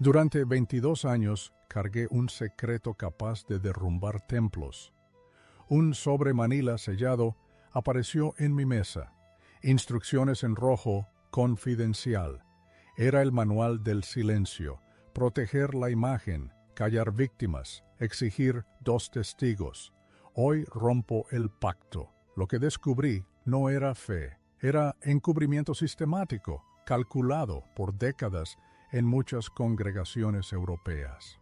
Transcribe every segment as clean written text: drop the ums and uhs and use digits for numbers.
Durante 22 años cargué un secreto capaz de derrumbar templos. Un sobre Manila sellado apareció en mi mesa. Instrucciones en rojo, confidencial. Era el manual del silencio, proteger la imagen, callar víctimas, exigir 2 testigos. Hoy rompo el pacto. Lo que descubrí no era fe, era encubrimiento sistemático, calculado por décadas en muchas congregaciones europeas.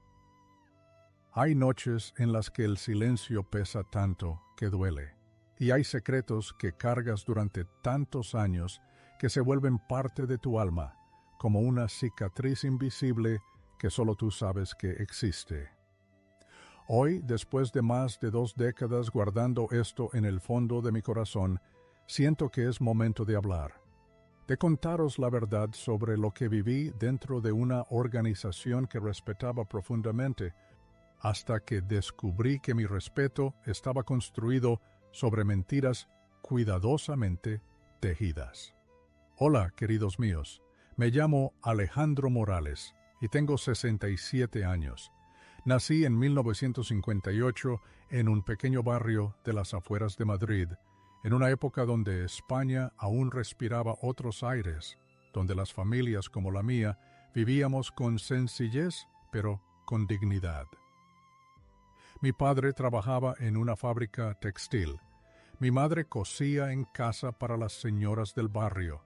Hay noches en las que el silencio pesa tanto que duele, y hay secretos que cargas durante tantos años que se vuelven parte de tu alma, como una cicatriz invisible que solo tú sabes que existe. Hoy, después de más de 2 décadas guardando esto en el fondo de mi corazón, siento que es momento de hablar, de contaros la verdad sobre lo que viví dentro de una organización que respetaba profundamente, hasta que descubrí que mi respeto estaba construido sobre mentiras cuidadosamente tejidas. Hola, queridos míos, me llamo Alejandro Morales y tengo 67 años. Nací en 1958 en un pequeño barrio de las afueras de Madrid, en una época donde España aún respiraba otros aires, donde las familias como la mía vivíamos con sencillez, pero con dignidad. Mi padre trabajaba en una fábrica textil. Mi madre cosía en casa para las señoras del barrio,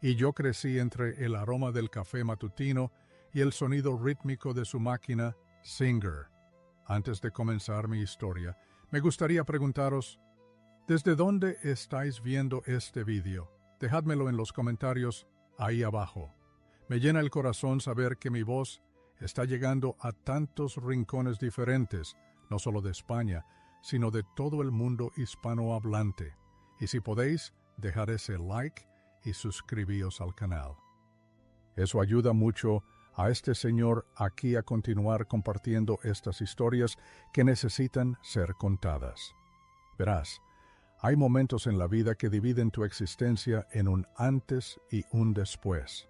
y yo crecí entre el aroma del café matutino y el sonido rítmico de su máquina Singer. Antes de comenzar mi historia, me gustaría preguntaros, ¿desde dónde estáis viendo este vídeo? Dejádmelo en los comentarios ahí abajo. Me llena el corazón saber que mi voz está llegando a tantos rincones diferentes, no solo de España, sino de todo el mundo hispanohablante. Y si podéis, dejad ese like y suscribíos al canal. Eso ayuda mucho a este señor aquí a continuar compartiendo estas historias que necesitan ser contadas. Verás, hay momentos en la vida que dividen tu existencia en un antes y un después.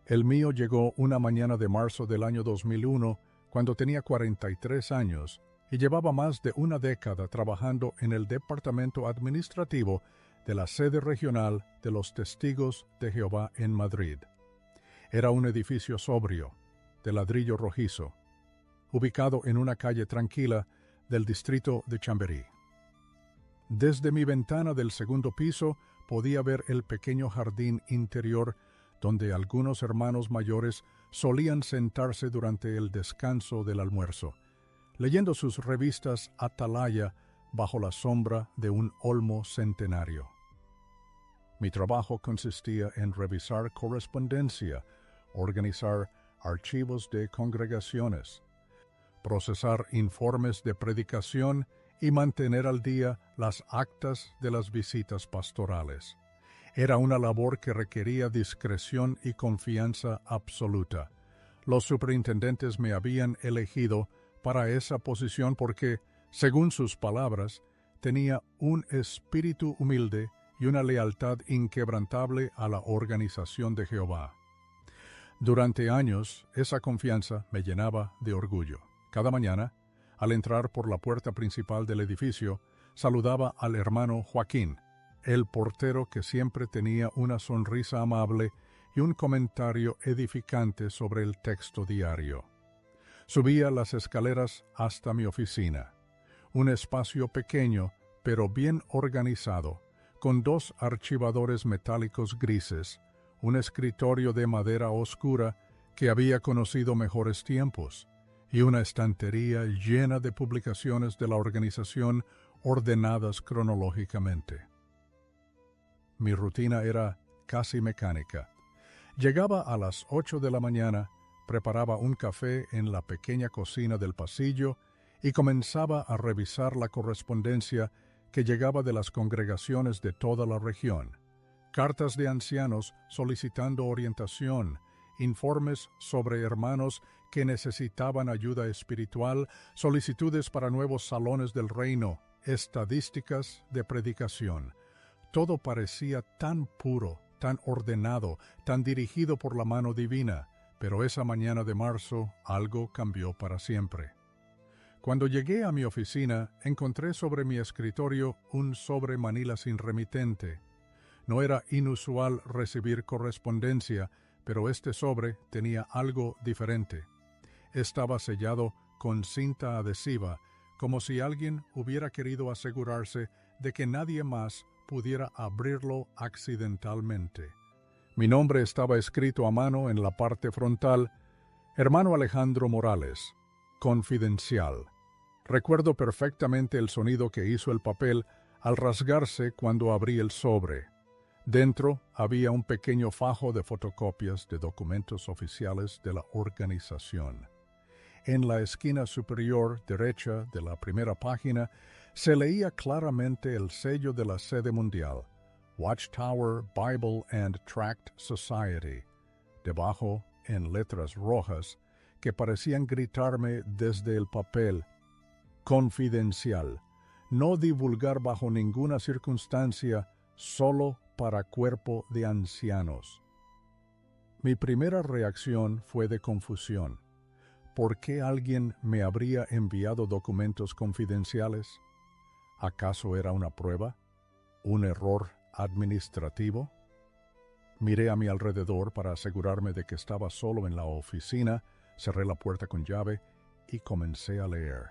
El mío llegó una mañana de marzo del año 2001, cuando tenía 43 años y llevaba más de una década trabajando en el departamento administrativo de la sede regional de los Testigos de Jehová en Madrid. Era un edificio sobrio, de ladrillo rojizo, ubicado en una calle tranquila del distrito de Chamberí. Desde mi ventana del segundo piso podía ver el pequeño jardín interior donde algunos hermanos mayores solían sentarse durante el descanso del almuerzo, leyendo sus revistas Atalaya bajo la sombra de un olmo centenario. Mi trabajo consistía en revisar correspondencia, organizar archivos de congregaciones, procesar informes de predicación y mantener al día las actas de las visitas pastorales. Era una labor que requería discreción y confianza absoluta. Los superintendentes me habían elegido para esa posición porque, según sus palabras, tenía un espíritu humilde y una lealtad inquebrantable a la organización de Jehová. Durante años, esa confianza me llenaba de orgullo. Cada mañana, al entrar por la puerta principal del edificio, saludaba al hermano Joaquín, el portero que siempre tenía una sonrisa amable y un comentario edificante sobre el texto diario. Subía las escaleras hasta mi oficina, un espacio pequeño pero bien organizado, con 2 archivadores metálicos grises, un escritorio de madera oscura que había conocido mejores tiempos, y una estantería llena de publicaciones de la organización ordenadas cronológicamente. Mi rutina era casi mecánica. Llegaba a las 8 de la mañana, preparaba un café en la pequeña cocina del pasillo y comenzaba a revisar la correspondencia que llegaba de las congregaciones de toda la región. Cartas de ancianos solicitando orientación, informes sobre hermanos que necesitaban ayuda espiritual, solicitudes para nuevos salones del reino, estadísticas de predicación. Todo parecía tan puro, tan ordenado, tan dirigido por la mano divina, Pero esa mañana de marzo algo cambió para siempre. Cuando llegué a mi oficina, encontré sobre mi escritorio un sobre manila sin remitente. No era inusual recibir correspondencia, pero este sobre tenía algo diferente. Estaba sellado con cinta adhesiva, como si alguien hubiera querido asegurarse de que nadie más pudiera abrirlo accidentalmente. Mi nombre estaba escrito a mano en la parte frontal: Hermano Alejandro Morales, confidencial. Recuerdo perfectamente el sonido que hizo el papel al rasgarse cuando abrí el sobre. Dentro había un pequeño fajo de fotocopias de documentos oficiales de la organización. En la esquina superior derecha de la primera página se leía claramente el sello de la sede mundial, Watchtower Bible and Tract Society. Debajo, en letras rojas, que parecían gritarme desde el papel: confidencial, no divulgar bajo ninguna circunstancia, solo para cuerpo de ancianos. Mi primera reacción fue de confusión. ¿Por qué alguien me habría enviado documentos confidenciales? ¿Acaso era una prueba? ¿Un error administrativo? Miré a mi alrededor para asegurarme de que estaba solo en la oficina, cerré la puerta con llave y comencé a leer.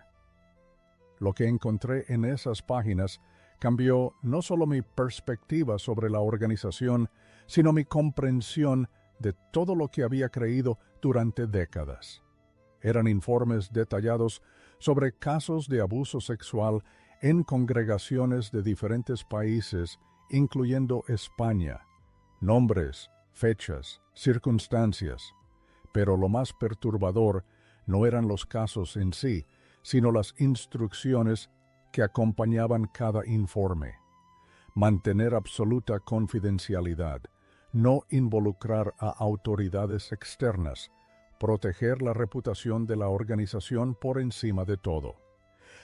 Lo que encontré en esas páginas cambió no solo mi perspectiva sobre la organización, sino mi comprensión de todo lo que había creído durante décadas. Eran informes detallados sobre casos de abuso sexual en congregaciones de diferentes países, incluyendo España. Nombres, fechas, circunstancias. Pero lo más perturbador no eran los casos en sí, sino las instrucciones que acompañaban cada informe. Mantener absoluta confidencialidad, no involucrar a autoridades externas, proteger la reputación de la organización por encima de todo.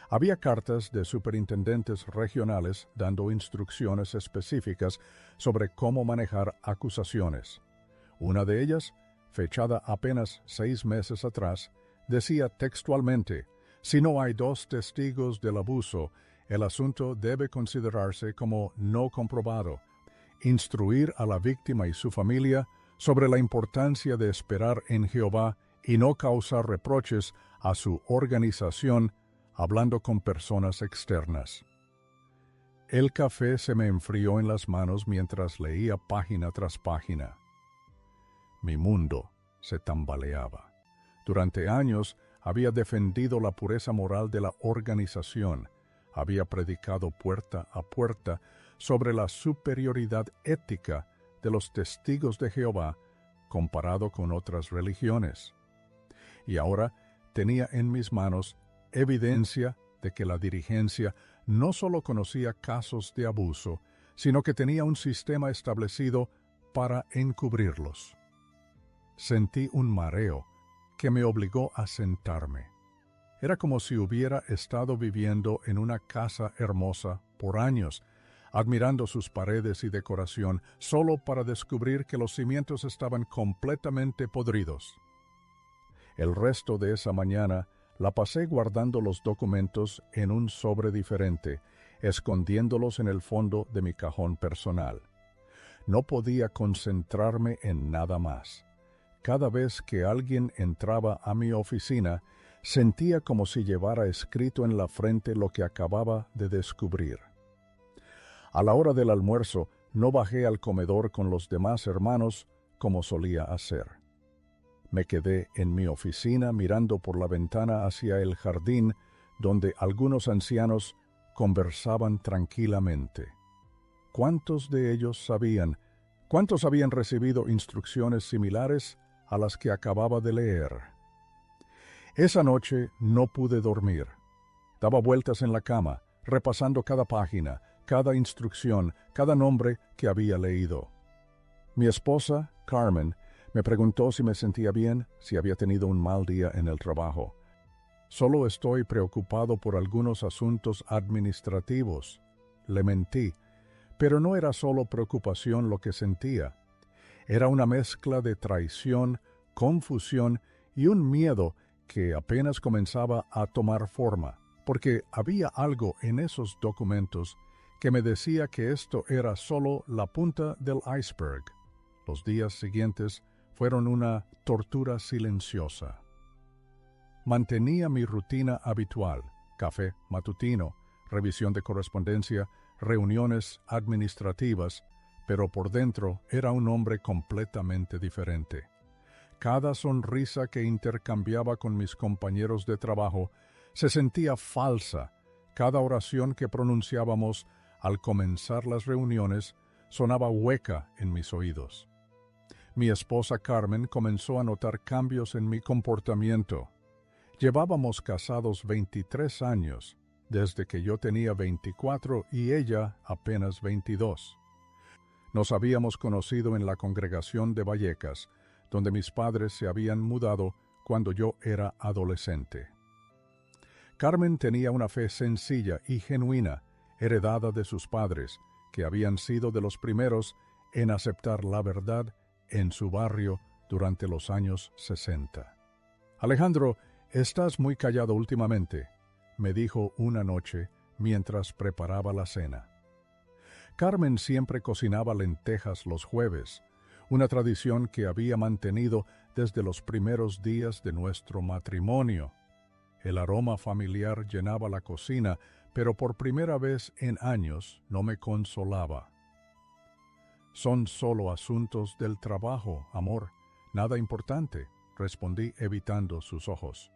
Había cartas de superintendentes regionales dando instrucciones específicas sobre cómo manejar acusaciones. Una de ellas, fechada apenas 6 meses atrás, decía textualmente: si no hay 2 testigos del abuso, el asunto debe considerarse como no comprobado. Instruir a la víctima y su familia sobre la importancia de esperar en Jehová y no causar reproches a su organización hablando con personas externas. El café se me enfrió en las manos mientras leía página tras página. Mi mundo se tambaleaba. Durante años había defendido la pureza moral de la organización, había predicado puerta a puerta sobre la superioridad ética de los testigos de Jehová comparado con otras religiones. Y ahora tenía en mis manos evidencia de que la dirigencia no solo conocía casos de abuso, sino que tenía un sistema establecido para encubrirlos. Sentí un mareo que me obligó a sentarme. Era como si hubiera estado viviendo en una casa hermosa por años, admirando sus paredes y decoración, solo para descubrir que los cimientos estaban completamente podridos. El resto de esa mañana la pasé guardando los documentos en un sobre diferente, escondiéndolos en el fondo de mi cajón personal. No podía concentrarme en nada más. Cada vez que alguien entraba a mi oficina, sentía como si llevara escrito en la frente lo que acababa de descubrir. A la hora del almuerzo, no bajé al comedor con los demás hermanos como solía hacer. Me quedé en mi oficina mirando por la ventana hacia el jardín, donde algunos ancianos conversaban tranquilamente. ¿Cuántos de ellos sabían? ¿Cuántos habían recibido instrucciones similares a las que acababa de leer? Esa noche no pude dormir. Daba vueltas en la cama, repasando cada página, cada instrucción, cada nombre que había leído. Mi esposa, Carmen, me preguntó si me sentía bien, si había tenido un mal día en el trabajo. Solo estoy preocupado por algunos asuntos administrativos. Le mentí, pero no era solo preocupación lo que sentía. Era una mezcla de traición, confusión y un miedo que apenas comenzaba a tomar forma, porque había algo en esos documentos que me decía que esto era solo la punta del iceberg. Los días siguientes fueron una tortura silenciosa. Mantenía mi rutina habitual: café matutino, revisión de correspondencia, reuniones administrativas, pero por dentro era un hombre completamente diferente. Cada sonrisa que intercambiaba con mis compañeros de trabajo se sentía falsa. Cada oración que pronunciábamos al comenzar las reuniones sonaba hueca en mis oídos. Mi esposa Carmen comenzó a notar cambios en mi comportamiento. Llevábamos casados 23 años, desde que yo tenía 24 y ella apenas 22. Nos habíamos conocido en la congregación de Vallecas, donde mis padres se habían mudado cuando yo era adolescente. Carmen tenía una fe sencilla y genuina, heredada de sus padres, que habían sido de los primeros en aceptar la verdad en su barrio durante los años 60. «Alejandro, estás muy callado últimamente», me dijo una noche mientras preparaba la cena. Carmen siempre cocinaba lentejas los jueves, una tradición que había mantenido desde los primeros días de nuestro matrimonio. El aroma familiar llenaba la cocina, pero por primera vez en años no me consolaba. «Son solo asuntos del trabajo, amor, nada importante», respondí evitando sus ojos.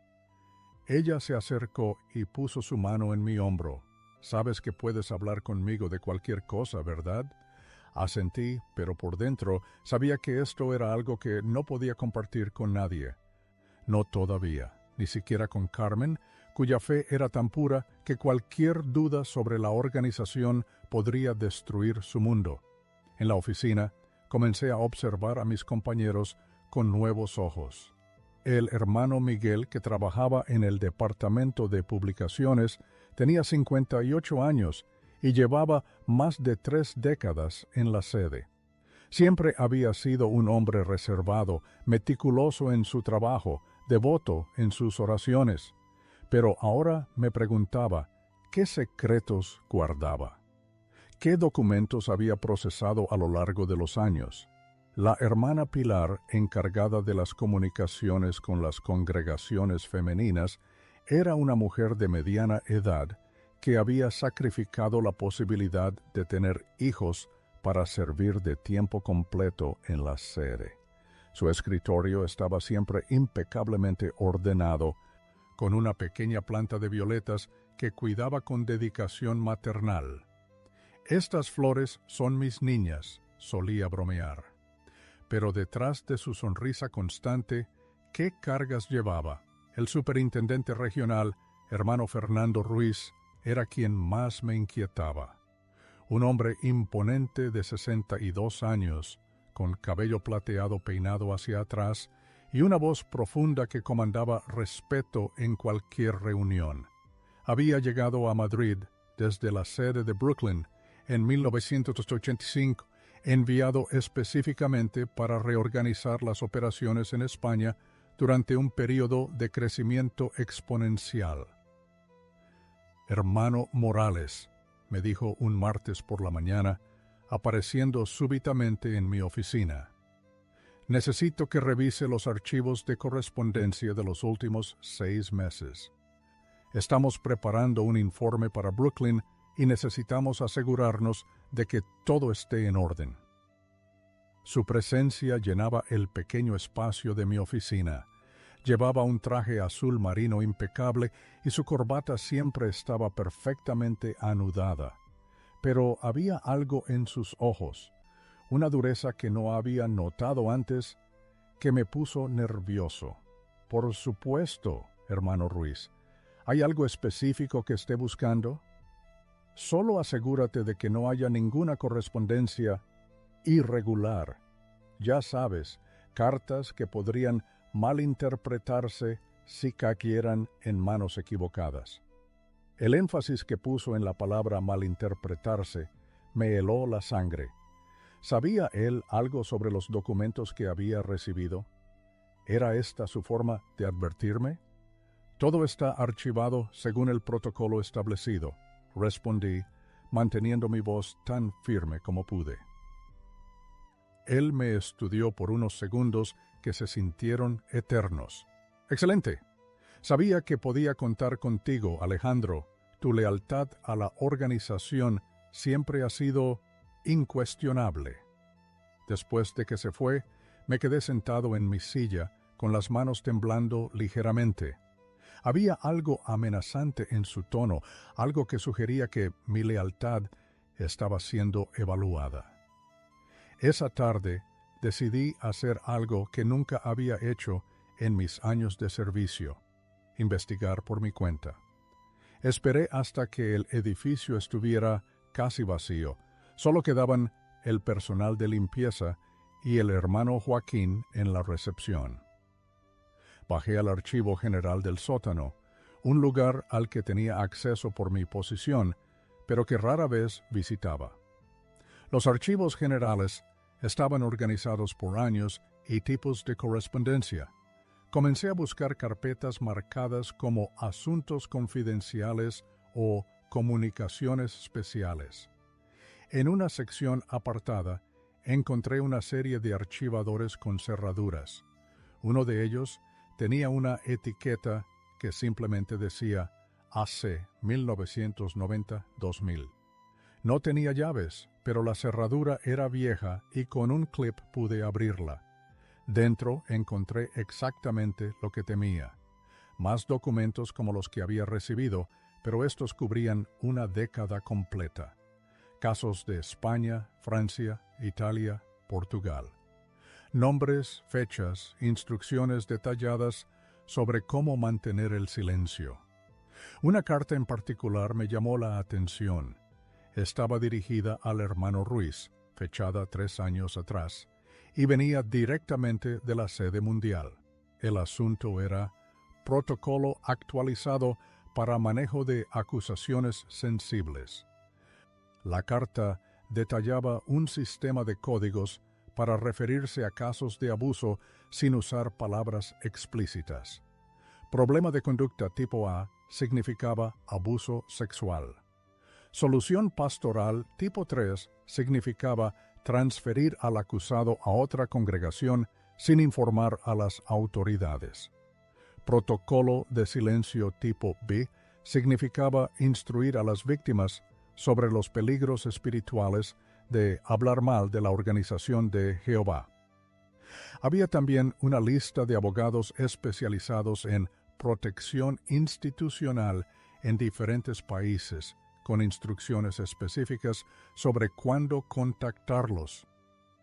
Ella se acercó y puso su mano en mi hombro. «Sabes que puedes hablar conmigo de cualquier cosa, ¿verdad?». Asentí, pero por dentro sabía que esto era algo que no podía compartir con nadie. No todavía, ni siquiera con Carmen, cuya fe era tan pura que cualquier duda sobre la organización podría destruir su mundo. En la oficina, comencé a observar a mis compañeros con nuevos ojos. El hermano Miguel, que trabajaba en el departamento de publicaciones, tenía 58 años y llevaba más de 3 décadas en la sede. Siempre había sido un hombre reservado, meticuloso en su trabajo, devoto en sus oraciones. Pero ahora me preguntaba, ¿qué secretos guardaba? ¿Qué documentos había procesado a lo largo de los años? La hermana Pilar, encargada de las comunicaciones con las congregaciones femeninas, era una mujer de mediana edad que había sacrificado la posibilidad de tener hijos para servir de tiempo completo en la sede. Su escritorio estaba siempre impecablemente ordenado, con una pequeña planta de violetas que cuidaba con dedicación maternal. «Estas flores son mis niñas», solía bromear. Pero detrás de su sonrisa constante, ¿qué cargas llevaba? El superintendente regional, hermano Fernando Ruiz, era quien más me inquietaba. Un hombre imponente de 62 años, con cabello plateado peinado hacia atrás y una voz profunda que comandaba respeto en cualquier reunión. Había llegado a Madrid desde la sede de Brooklyn en 1985, enviado específicamente para reorganizar las operaciones en España durante un período de crecimiento exponencial. «Hermano Morales», me dijo un martes por la mañana, apareciendo súbitamente en mi oficina. «Necesito que revise los archivos de correspondencia de los últimos 6 meses. Estamos preparando un informe para Brooklyn y necesitamos asegurarnos de que todo esté en orden». Su presencia llenaba el pequeño espacio de mi oficina. Llevaba un traje azul marino impecable y su corbata siempre estaba perfectamente anudada. Pero había algo en sus ojos, una dureza que no había notado antes, que me puso nervioso. «Por supuesto, hermano Ruiz. ¿Hay algo específico que esté buscando? Solo asegúrate de que no haya ninguna correspondencia irregular. Ya sabes, cartas que podrían malinterpretarse si cayeran en manos equivocadas». El énfasis que puso en la palabra malinterpretarse me heló la sangre. ¿Sabía él algo sobre los documentos que había recibido? ¿Era esta su forma de advertirme? Todo está archivado según el protocolo establecido, respondí, manteniendo mi voz tan firme como pude. Él me estudió por unos segundos que se sintieron eternos. Excelente. Sabía que podía contar contigo, Alejandro. Tu lealtad a la organización siempre ha sido incuestionable. Después de que se fue, me quedé sentado en mi silla, con las manos temblando ligeramente. Había algo amenazante en su tono, algo que sugería que mi lealtad estaba siendo evaluada. Esa tarde decidí hacer algo que nunca había hecho en mis años de servicio: investigar por mi cuenta. Esperé hasta que el edificio estuviera casi vacío. Solo quedaban el personal de limpieza y el hermano Joaquín en la recepción. Bajé al archivo general del sótano, un lugar al que tenía acceso por mi posición, pero que rara vez visitaba. Los archivos generales estaban organizados por años y tipos de correspondencia. Comencé a buscar carpetas marcadas como asuntos confidenciales o comunicaciones especiales. En una sección apartada encontré una serie de archivadores con cerraduras. Uno de ellos tenía una etiqueta que simplemente decía AC 1990-2000. No tenía llaves, pero la cerradura era vieja y con un clip pude abrirla. Dentro encontré exactamente lo que temía: más documentos como los que había recibido, pero estos cubrían una década completa. Casos de España, Francia, Italia, Portugal. Nombres, fechas, instrucciones detalladas sobre cómo mantener el silencio. Una carta en particular me llamó la atención. Estaba dirigida al hermano Ruiz, fechada 3 años atrás, y venía directamente de la sede mundial. El asunto era protocolo actualizado para manejo de acusaciones sensibles. La carta detallaba un sistema de códigos para referirse a casos de abuso sin usar palabras explícitas. Problema de conducta tipo A significaba abuso sexual. Solución pastoral tipo 3 significaba transferir al acusado a otra congregación sin informar a las autoridades. Protocolo de silencio tipo B significaba instruir a las víctimas sobre los peligros espirituales de hablar mal de la organización de Jehová. Había también una lista de abogados especializados en protección institucional en diferentes países, con instrucciones específicas sobre cuándo contactarlos.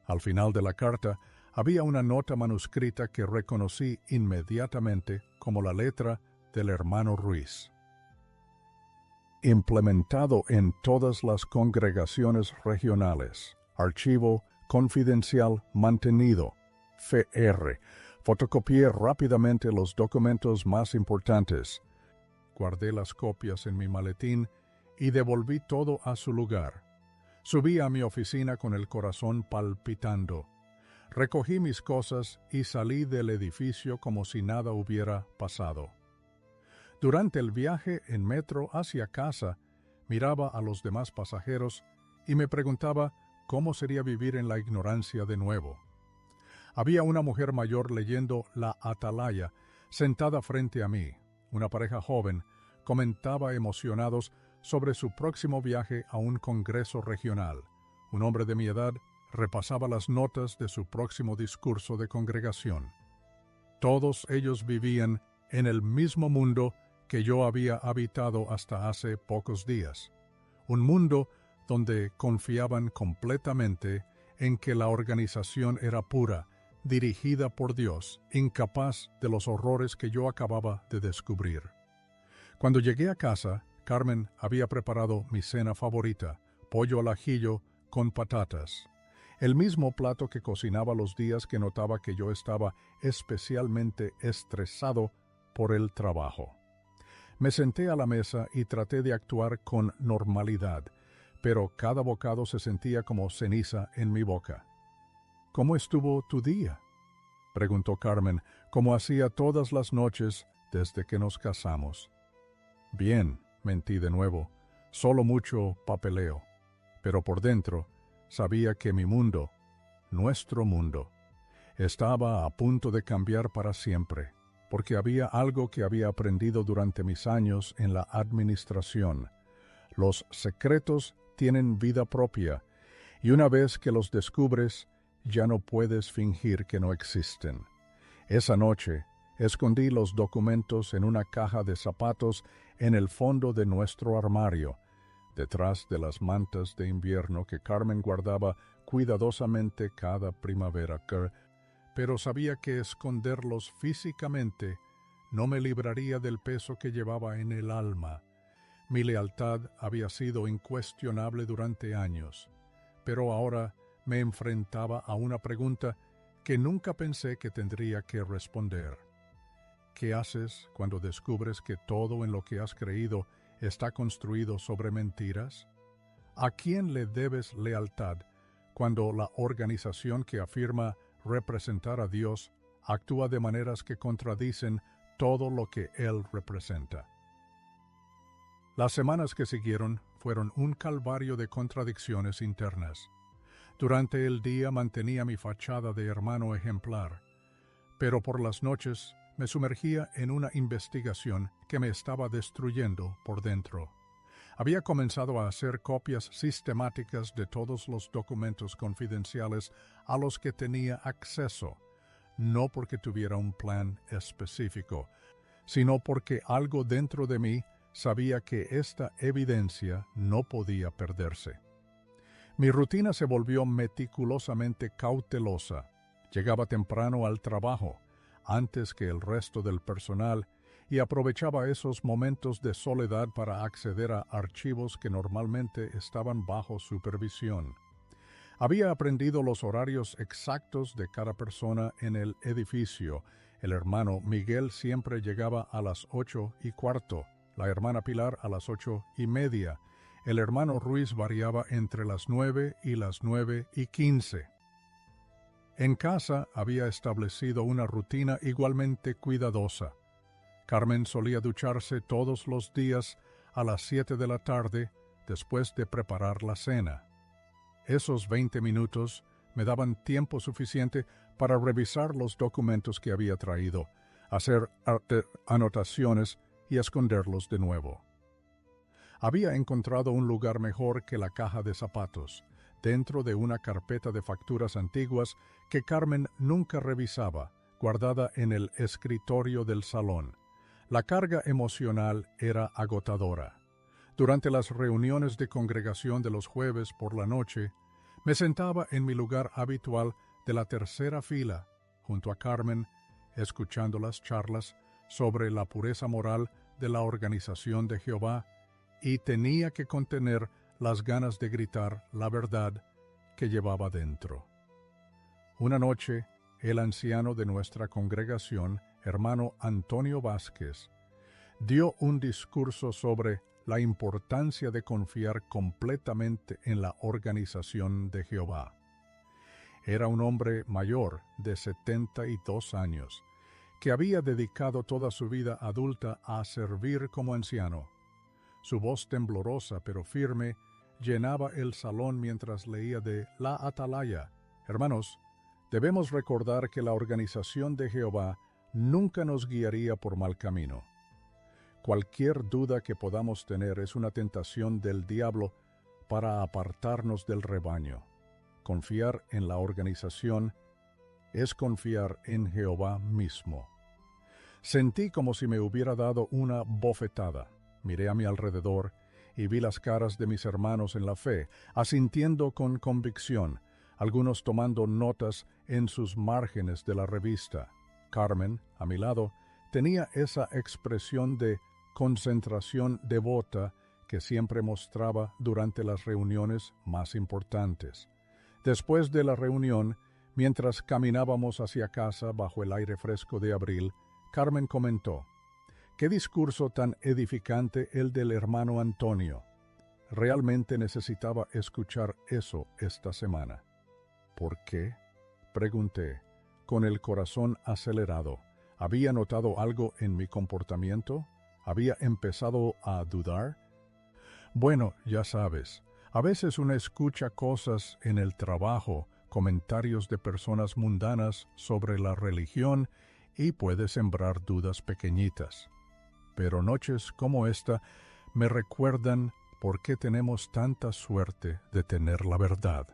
Al final de la carta había una nota manuscrita que reconocí inmediatamente como la letra del hermano Ruiz. Implementado en todas las congregaciones regionales. Archivo confidencial mantenido. FR. Fotocopié rápidamente los documentos más importantes. Guardé las copias en mi maletín y devolví todo a su lugar. Subí a mi oficina con el corazón palpitando. Recogí mis cosas y salí del edificio como si nada hubiera pasado. Durante el viaje en metro hacia casa, miraba a los demás pasajeros y me preguntaba cómo sería vivir en la ignorancia de nuevo. Había una mujer mayor leyendo La Atalaya, sentada frente a mí. Una pareja joven comentaba emocionados sobre su próximo viaje a un congreso regional. Un hombre de mi edad repasaba las notas de su próximo discurso de congregación. Todos ellos vivían en el mismo mundo que yo había habitado hasta hace pocos días. Un mundo donde confiaban completamente en que la organización era pura, dirigida por Dios, incapaz de los horrores que yo acababa de descubrir. Cuando llegué a casa, Carmen había preparado mi cena favorita, pollo al ajillo con patatas. El mismo plato que cocinaba los días que notaba que yo estaba especialmente estresado por el trabajo. Me senté a la mesa y traté de actuar con normalidad, pero cada bocado se sentía como ceniza en mi boca. ¿Cómo estuvo tu día?, preguntó Carmen, como hacía todas las noches desde que nos casamos. Bien, mentí de nuevo, solo mucho papeleo, pero por dentro sabía que mi mundo, nuestro mundo, estaba a punto de cambiar para siempre, porque había algo que había aprendido durante mis años en la administración. Los secretos tienen vida propia, y una vez que los descubres, ya no puedes fingir que no existen. Esa noche, escondí los documentos en una caja de zapatos en el fondo de nuestro armario, detrás de las mantas de invierno que Carmen guardaba cuidadosamente cada primavera, pero sabía que esconderlos físicamente no me libraría del peso que llevaba en el alma. Mi lealtad había sido incuestionable durante años, pero ahora me enfrentaba a una pregunta que nunca pensé que tendría que responder. ¿Qué haces cuando descubres que todo en lo que has creído está construido sobre mentiras? ¿A quién le debes lealtad cuando la organización que afirma representar a Dios actúa de maneras que contradicen todo lo que Él representa? Las semanas que siguieron fueron un calvario de contradicciones internas. Durante el día mantenía mi fachada de hermano ejemplar, pero por las noches me sumergía en una investigación que me estaba destruyendo por dentro. Había comenzado a hacer copias sistemáticas de todos los documentos confidenciales a los que tenía acceso, no porque tuviera un plan específico, sino porque algo dentro de mí sabía que esta evidencia no podía perderse. Mi rutina se volvió meticulosamente cautelosa. Llegaba temprano al trabajo, antes que el resto del personal, y aprovechaba esos momentos de soledad para acceder a archivos que normalmente estaban bajo supervisión. Había aprendido los horarios exactos de cada persona en el edificio. El hermano Miguel siempre llegaba a las 8:15, la hermana Pilar a las 8:30. El hermano Ruiz variaba entre las 9 y las 9:15. En casa había establecido una rutina igualmente cuidadosa. Carmen solía ducharse todos los días a las 7 de la tarde después de preparar la cena. Esos 20 minutos me daban tiempo suficiente para revisar los documentos que había traído, hacer anotaciones y esconderlos de nuevo. Había encontrado un lugar mejor que la caja de zapatos, dentro de una carpeta de facturas antiguas que Carmen nunca revisaba, guardada en el escritorio del salón. La carga emocional era agotadora. Durante las reuniones de congregación de los jueves por la noche, me sentaba en mi lugar habitual de la tercera fila, junto a Carmen, escuchando las charlas sobre la pureza moral de la Organización de Jehová, y tenía que contener las ganas de gritar la verdad que llevaba dentro. Una noche, el anciano de nuestra congregación, hermano Antonio Vázquez, dio un discurso sobre la importancia de confiar completamente en la Organización de Jehová. Era un hombre mayor de 72 años, que había dedicado toda su vida adulta a servir como anciano. Su voz temblorosa pero firme llenaba el salón mientras leía de La Atalaya. Hermanos, debemos recordar que la Organización de Jehová nunca nos guiaría por mal camino. Cualquier duda que podamos tener es una tentación del diablo para apartarnos del rebaño. Confiar en la organización es confiar en Jehová mismo. Sentí como si me hubiera dado una bofetada. Miré a mi alrededor y vi las caras de mis hermanos en la fe, asintiendo con convicción, algunos tomando notas en sus márgenes de la revista. Carmen, a mi lado, tenía esa expresión de concentración devota que siempre mostraba durante las reuniones más importantes. Después de la reunión, mientras caminábamos hacia casa bajo el aire fresco de abril, Carmen comentó: «Qué discurso tan edificante el del hermano Antonio. Realmente necesitaba escuchar eso esta semana». «¿Por qué?», pregunté. con el corazón acelerado. ¿Había notado algo en mi comportamiento? ¿Había empezado a dudar? Bueno, ya sabes, a veces uno escucha cosas en el trabajo, comentarios de personas mundanas sobre la religión y puede sembrar dudas pequeñitas. Pero noches como esta me recuerdan por qué tenemos tanta suerte de tener la verdad.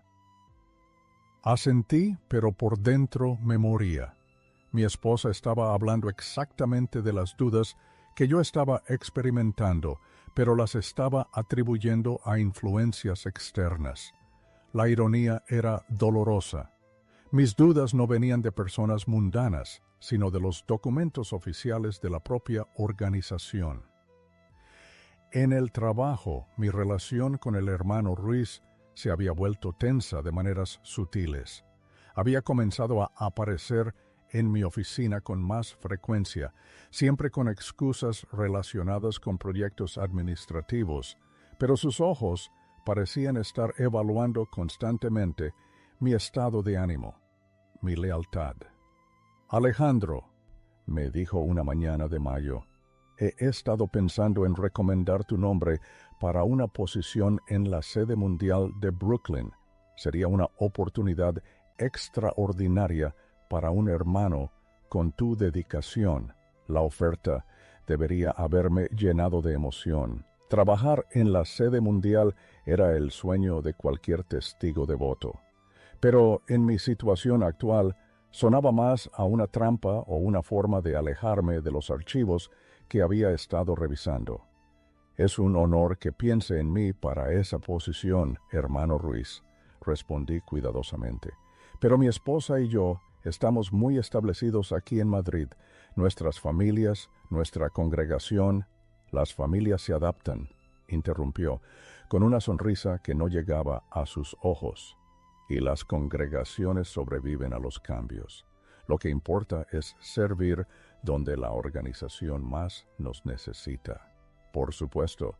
Asentí, pero por dentro me moría. Mi esposa estaba hablando exactamente de las dudas que yo estaba experimentando, pero las estaba atribuyendo a influencias externas. La ironía era dolorosa. Mis dudas no venían de personas mundanas, sino de los documentos oficiales de la propia organización. En el trabajo, mi relación con el hermano Ruiz se había vuelto tensa de maneras sutiles. Había comenzado a aparecer en mi oficina con más frecuencia, siempre con excusas relacionadas con proyectos administrativos, pero sus ojos parecían estar evaluando constantemente mi estado de ánimo, mi lealtad. Alejandro, me dijo una mañana de mayo, he estado pensando en recomendar tu nombre para una posición en la sede mundial de Brooklyn. Sería una oportunidad extraordinaria para un hermano con tu dedicación. La oferta debería haberme llenado de emoción. Trabajar en la sede mundial era el sueño de cualquier testigo devoto. Pero en mi situación actual sonaba más a una trampa o una forma de alejarme de los archivos que había estado revisando. Es un honor que piense en mí para esa posición, hermano Ruiz, respondí cuidadosamente. Pero mi esposa y yo estamos muy establecidos aquí en Madrid. Nuestras familias, nuestra congregación, las familias se adaptan, interrumpió, con una sonrisa que no llegaba a sus ojos. Y las congregaciones sobreviven a los cambios. Lo que importa es servir donde la organización más nos necesita. Por supuesto.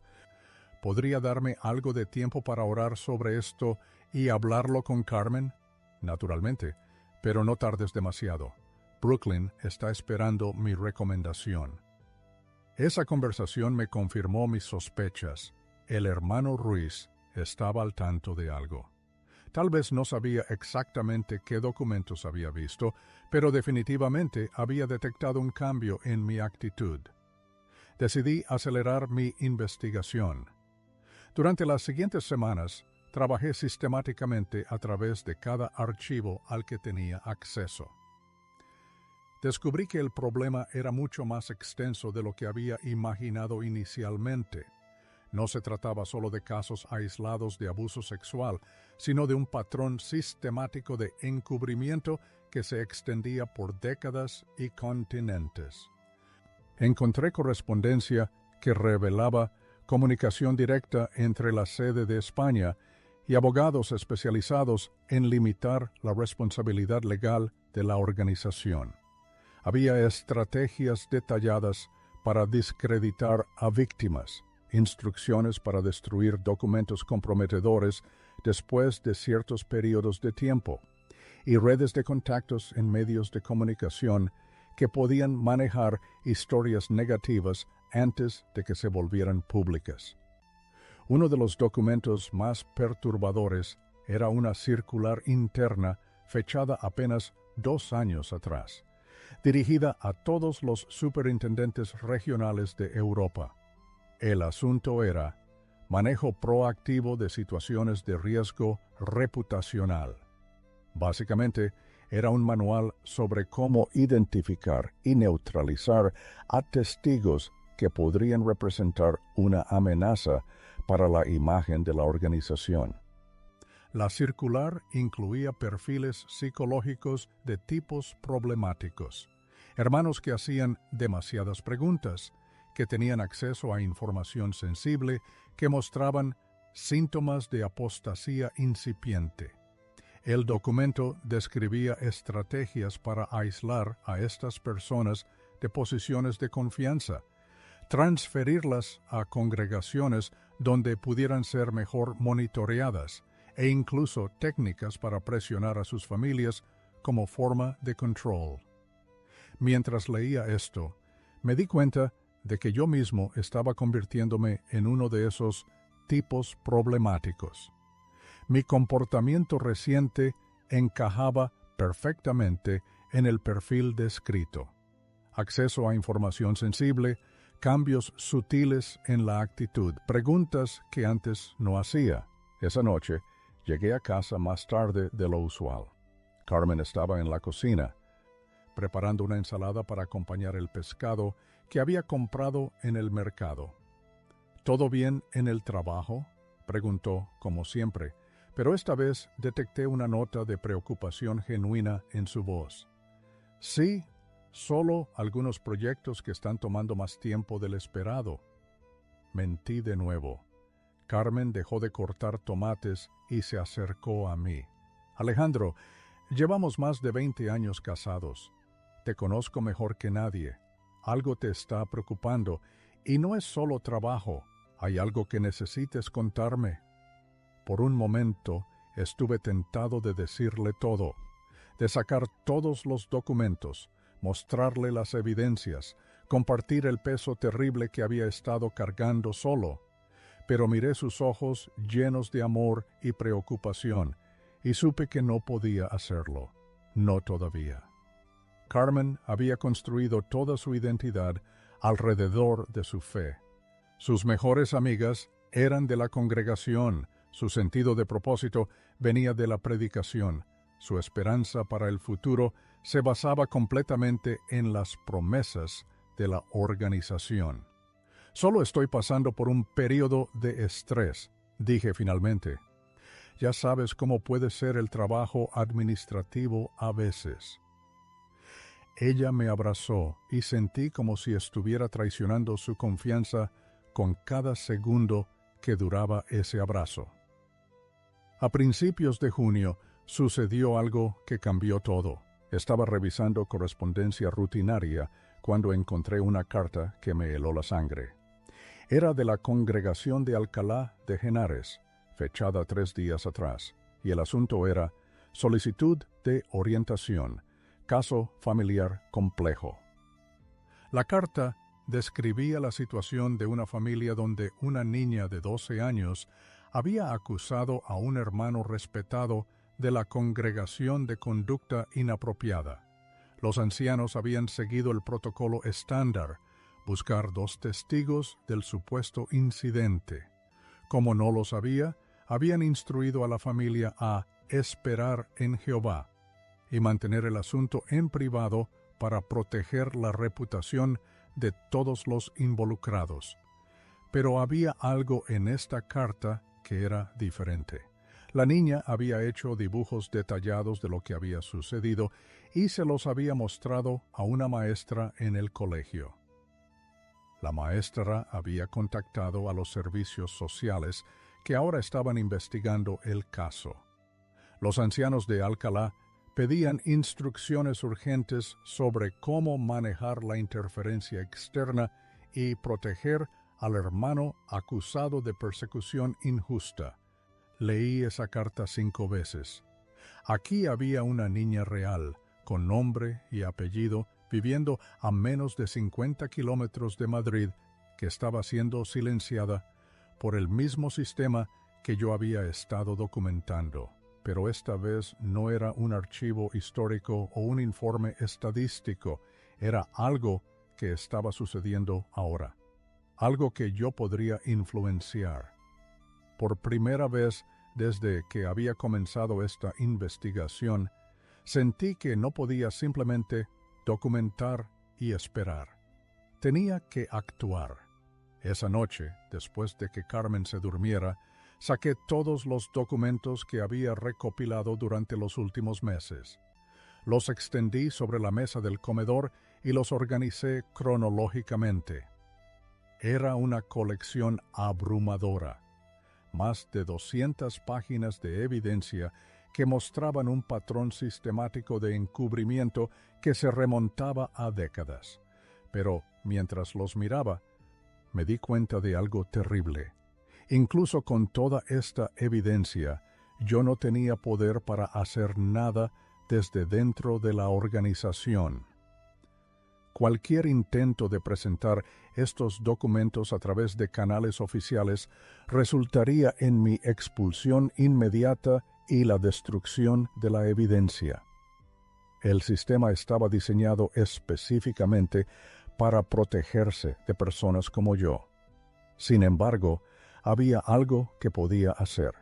¿Podría darme algo de tiempo para orar sobre esto y hablarlo con Carmen? Naturalmente, pero no tardes demasiado. Brooklyn está esperando mi recomendación. Esa conversación me confirmó mis sospechas. El hermano Ruiz estaba al tanto de algo. Tal vez no sabía exactamente qué documentos había visto, pero definitivamente había detectado un cambio en mi actitud. Decidí acelerar mi investigación. Durante las siguientes semanas, trabajé sistemáticamente a través de cada archivo al que tenía acceso. Descubrí que el problema era mucho más extenso de lo que había imaginado inicialmente. No se trataba solo de casos aislados de abuso sexual, sino de un patrón sistemático de encubrimiento que se extendía por décadas y continentes. Encontré correspondencia que revelaba comunicación directa entre la sede de España y abogados especializados en limitar la responsabilidad legal de la organización. Había estrategias detalladas para desacreditar a víctimas, instrucciones para destruir documentos comprometedores después de ciertos periodos de tiempo, y redes de contactos en medios de comunicación que podían manejar historias negativas antes de que se volvieran públicas. Uno de los documentos más perturbadores era una circular interna fechada apenas 2 años atrás, dirigida a todos los superintendentes regionales de Europa. El asunto era manejo proactivo de situaciones de riesgo reputacional. Básicamente, era un manual sobre cómo identificar y neutralizar a testigos que podrían representar una amenaza para la imagen de la organización. La circular incluía perfiles psicológicos de tipos problemáticos, hermanos que hacían demasiadas preguntas, que tenían acceso a información sensible, que mostraban síntomas de apostasía incipiente. El documento describía estrategias para aislar a estas personas de posiciones de confianza, transferirlas a congregaciones donde pudieran ser mejor monitoreadas, e incluso técnicas para presionar a sus familias como forma de control. Mientras leía esto, me di cuenta de que yo mismo estaba convirtiéndome en uno de esos tipos problemáticos. Mi comportamiento reciente encajaba perfectamente en el perfil descrito. Acceso a información sensible, cambios sutiles en la actitud, preguntas que antes no hacía. Esa noche, llegué a casa más tarde de lo usual. Carmen estaba en la cocina, preparando una ensalada para acompañar el pescado que había comprado en el mercado. ¿Todo bien en el trabajo?, preguntó, como siempre, pero esta vez detecté una nota de preocupación genuina en su voz. Sí, solo algunos proyectos que están tomando más tiempo del esperado. Mentí de nuevo. Carmen dejó de cortar tomates y se acercó a mí. Alejandro, llevamos más de 20 años casados. Te conozco mejor que nadie. Algo te está preocupando y no es solo trabajo. ¿Hay algo que necesites contarme? Por un momento estuve tentado de decirle todo, de sacar todos los documentos, mostrarle las evidencias, compartir el peso terrible que había estado cargando solo. Pero miré sus ojos llenos de amor y preocupación y supe que no podía hacerlo. No todavía. Carmen había construido toda su identidad alrededor de su fe. Sus mejores amigas eran de la congregación, su sentido de propósito venía de la predicación, su esperanza para el futuro se basaba completamente en las promesas de la organización. Solo estoy pasando por un periodo de estrés, dije finalmente. Ya sabes cómo puede ser el trabajo administrativo a veces. Ella me abrazó y sentí como si estuviera traicionando su confianza con cada segundo que duraba ese abrazo. A principios de junio sucedió algo que cambió todo. Estaba revisando correspondencia rutinaria cuando encontré una carta que me heló la sangre. Era de la congregación de Alcalá de Henares, fechada 3 días atrás, y el asunto era solicitud de orientación, caso familiar complejo. La carta describía la situación de una familia donde una niña de 12 años había acusado a un hermano respetado de la congregación de conducta inapropiada. Los ancianos habían seguido el protocolo estándar, buscar 2 testigos del supuesto incidente. Como no lo sabía, habían instruido a la familia a esperar en Jehová y mantener el asunto en privado para proteger la reputación de todos los involucrados. Pero había algo en esta carta que era diferente. La niña había hecho dibujos detallados de lo que había sucedido y se los había mostrado a una maestra en el colegio. La maestra había contactado a los servicios sociales que ahora estaban investigando el caso. Los ancianos de Alcalá pedían instrucciones urgentes sobre cómo manejar la interferencia externa y proteger al hermano acusado de persecución injusta. Leí esa carta 5 veces. Aquí había una niña real, con nombre y apellido, viviendo a menos de 50 kilómetros de Madrid, que estaba siendo silenciada por el mismo sistema que yo había estado documentando. Pero esta vez no era un archivo histórico o un informe estadístico, era algo que estaba sucediendo ahora, algo que yo podría influenciar. Por primera vez desde que había comenzado esta investigación, sentí que no podía simplemente documentar y esperar. Tenía que actuar. Esa noche, después de que Carmen se durmiera, saqué todos los documentos que había recopilado durante los últimos meses. Los extendí sobre la mesa del comedor y los organicé cronológicamente. Era una colección abrumadora. Más de 200 páginas de evidencia que mostraban un patrón sistemático de encubrimiento que se remontaba a décadas. Pero mientras los miraba, me di cuenta de algo terrible. Incluso con toda esta evidencia, yo no tenía poder para hacer nada desde dentro de la organización. Cualquier intento de presentar estos documentos a través de canales oficiales resultaría en mi expulsión inmediata y la destrucción de la evidencia. El sistema estaba diseñado específicamente para protegerse de personas como yo. Sin embargo, había algo que podía hacer.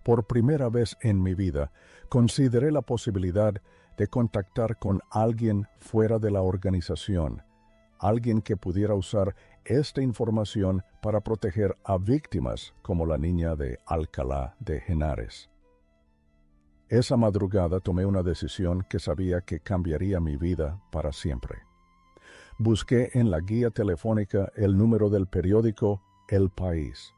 Por primera vez en mi vida, consideré la posibilidad de contactar con alguien fuera de la organización, alguien que pudiera usar esta información para proteger a víctimas como la niña de Alcalá de Henares. Esa madrugada tomé una decisión que sabía que cambiaría mi vida para siempre. Busqué en la guía telefónica el número del periódico El País.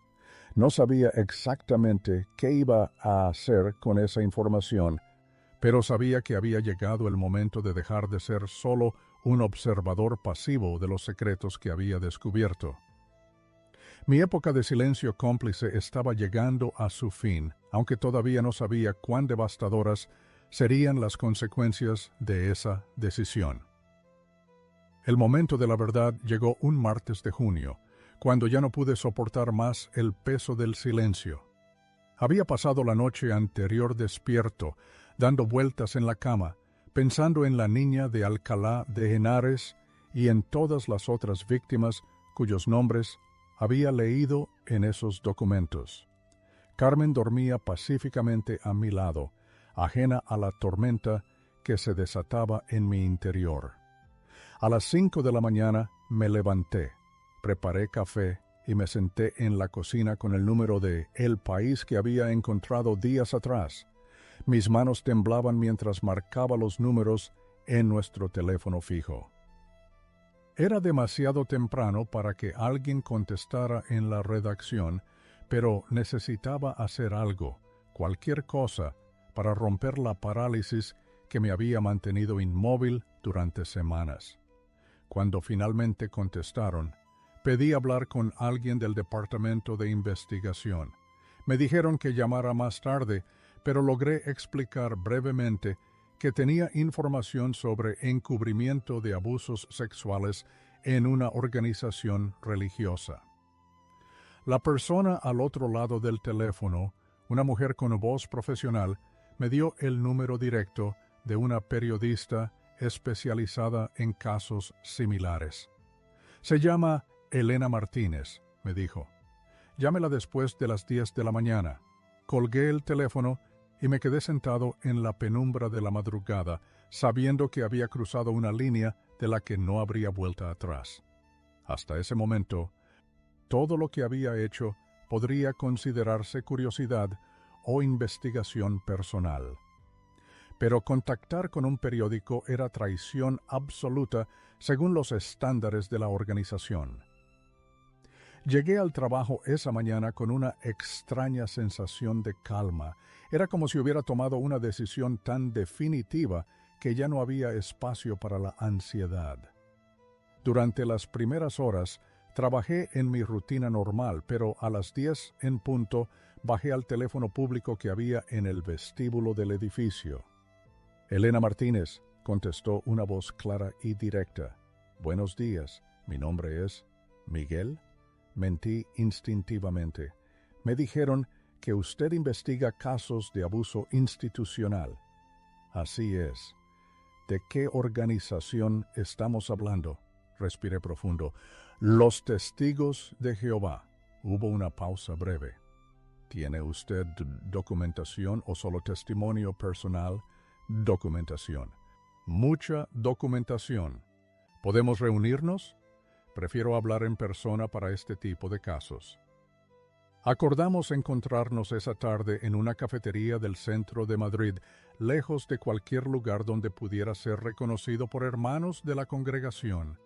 No sabía exactamente qué iba a hacer con esa información, pero sabía que había llegado el momento de dejar de ser solo un observador pasivo de los secretos que había descubierto. Mi época de silencio cómplice estaba llegando a su fin, aunque todavía no sabía cuán devastadoras serían las consecuencias de esa decisión. El momento de la verdad llegó un martes de junio, cuando ya no pude soportar más el peso del silencio. Había pasado la noche anterior despierto, dando vueltas en la cama, pensando en la niña de Alcalá de Henares y en todas las otras víctimas cuyos nombres había leído en esos documentos. Carmen dormía pacíficamente a mi lado, ajena a la tormenta que se desataba en mi interior. A las 5 de la mañana me levanté, preparé café y me senté en la cocina con el número de El País que había encontrado días atrás. Mis manos temblaban mientras marcaba los números en nuestro teléfono fijo. Era demasiado temprano para que alguien contestara en la redacción, pero necesitaba hacer algo, cualquier cosa, para romper la parálisis que me había mantenido inmóvil durante semanas. Cuando finalmente contestaron, pedí hablar con alguien del departamento de investigación. Me dijeron que llamara más tarde, pero logré explicar brevemente que tenía información sobre encubrimiento de abusos sexuales en una organización religiosa. La persona al otro lado del teléfono, una mujer con voz profesional, me dio el número directo de una periodista especializada en casos similares. Se llama Elena Martínez, me dijo. Llámela después de las 10 de la mañana. Colgué el teléfono y me quedé sentado en la penumbra de la madrugada, sabiendo que había cruzado una línea de la que no habría vuelta atrás. Hasta ese momento, todo lo que había hecho podría considerarse curiosidad o investigación personal. Pero contactar con un periódico era traición absoluta según los estándares de la organización. Llegué al trabajo esa mañana con una extraña sensación de calma. Era como si hubiera tomado una decisión tan definitiva que ya no había espacio para la ansiedad. Durante las primeras horas trabajé en mi rutina normal, pero a las 10 en punto bajé al teléfono público que había en el vestíbulo del edificio. Elena Martínez, contestó una voz clara y directa. Buenos días, mi nombre es Miguel. Mentí instintivamente. Me dijeron que usted investiga casos de abuso institucional. Así es. ¿De qué organización estamos hablando? Respiré profundo. Los Testigos de Jehová. Hubo una pausa breve. ¿Tiene usted documentación o solo testimonio personal? Documentación. Mucha documentación. ¿Podemos reunirnos? Prefiero hablar en persona para este tipo de casos. Acordamos encontrarnos esa tarde en una cafetería del centro de Madrid, lejos de cualquier lugar donde pudiera ser reconocido por hermanos de la congregación.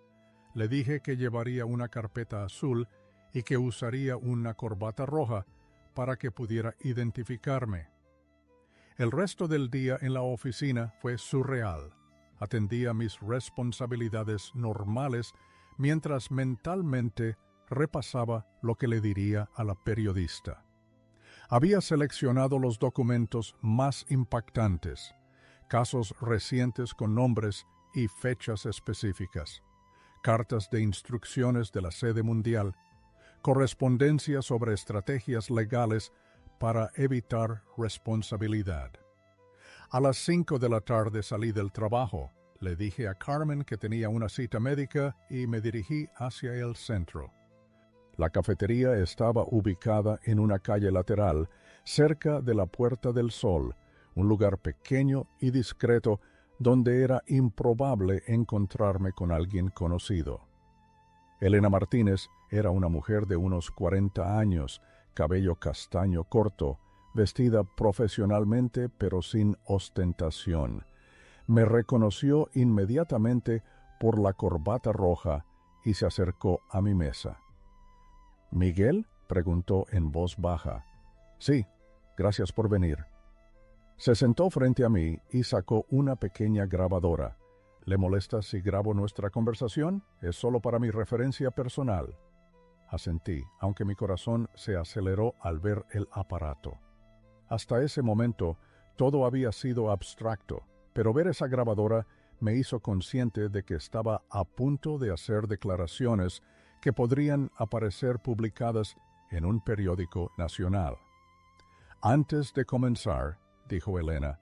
Le dije que llevaría una carpeta azul y que usaría una corbata roja para que pudiera identificarme. El resto del día en la oficina fue surreal. Atendía mis responsabilidades normales mientras mentalmente repasaba lo que le diría a la periodista. Había seleccionado los documentos más impactantes. casos recientes con nombres y fechas específicas, cartas de instrucciones de la sede mundial, correspondencia sobre estrategias legales para evitar responsabilidad. A las 5 de la tarde salí del trabajo. Le dije a Carmen que tenía una cita médica y me dirigí hacia el centro. La cafetería estaba ubicada en una calle lateral, cerca de la Puerta del Sol, un lugar pequeño y discreto donde era improbable encontrarme con alguien conocido. Elena Martínez era una mujer de unos 40 años, cabello castaño corto, vestida profesionalmente pero sin ostentación. Me reconoció inmediatamente por la corbata roja y se acercó a mi mesa. ¿Miguel?, preguntó en voz baja. Sí, gracias por venir. Se sentó frente a mí y sacó una pequeña grabadora. ¿Le molesta si grabo nuestra conversación? Es solo para mi referencia personal. Asentí, aunque mi corazón se aceleró al ver el aparato. Hasta ese momento, todo había sido abstracto, pero ver esa grabadora me hizo consciente de que estaba a punto de hacer declaraciones que podrían aparecer publicadas en un periódico nacional. Antes de comenzar, dijo Elena,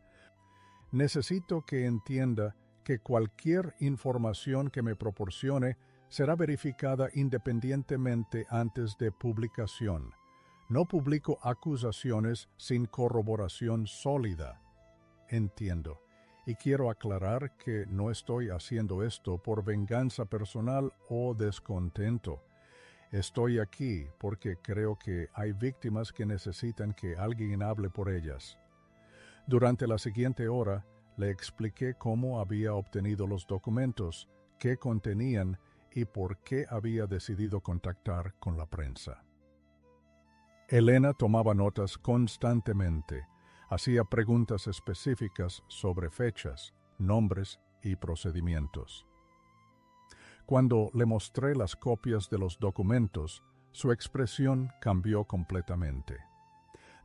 necesito que entienda que cualquier información que me proporcione será verificada independientemente antes de publicación. No publico acusaciones sin corroboración sólida. Entiendo, y quiero aclarar que no estoy haciendo esto por venganza personal o descontento. Estoy aquí porque creo que hay víctimas que necesitan que alguien hable por ellas. Durante la siguiente hora, le expliqué cómo había obtenido los documentos, qué contenían y por qué había decidido contactar con la prensa. Elena tomaba notas constantemente, hacía preguntas específicas sobre fechas, nombres y procedimientos. Cuando le mostré las copias de los documentos, su expresión cambió completamente.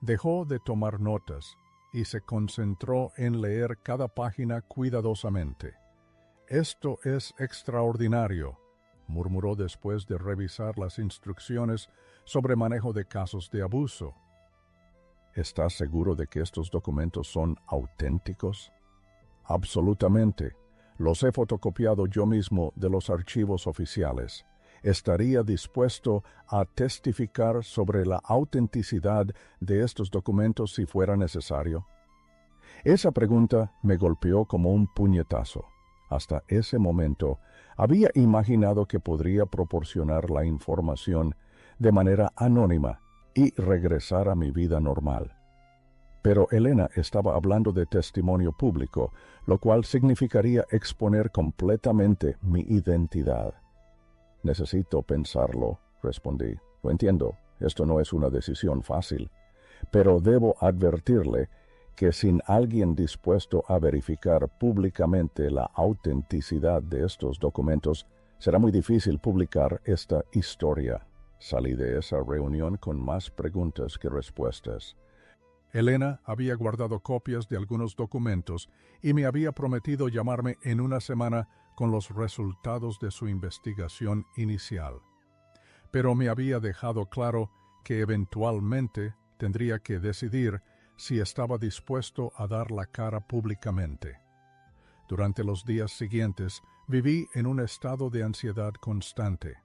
Dejó de tomar notas y se concentró en leer cada página cuidadosamente. «Esto es extraordinario», murmuró después de revisar las instrucciones sobre manejo de casos de abuso. ¿Estás seguro de que estos documentos son auténticos? Absolutamente. Los he fotocopiado yo mismo de los archivos oficiales. Estaría dispuesto a testificar sobre la autenticidad de estos documentos si fuera necesario. Esa pregunta me golpeó como un puñetazo. Hasta ese momento había imaginado que podría proporcionar la información de manera anónima y regresar a mi vida normal. Pero Elena estaba hablando de testimonio público, lo cual significaría exponer completamente mi identidad. Necesito pensarlo, respondí. Lo entiendo, esto no es una decisión fácil, pero debo advertirle que sin alguien dispuesto a verificar públicamente la autenticidad de estos documentos, será muy difícil publicar esta historia. Salí de esa reunión con más preguntas que respuestas. Elena había guardado copias de algunos documentos y me había prometido llamarme en una semana con los resultados de su investigación inicial. Pero me había dejado claro que eventualmente tendría que decidir si estaba dispuesto a dar la cara públicamente. Durante los días siguientes viví en un estado de ansiedad constante.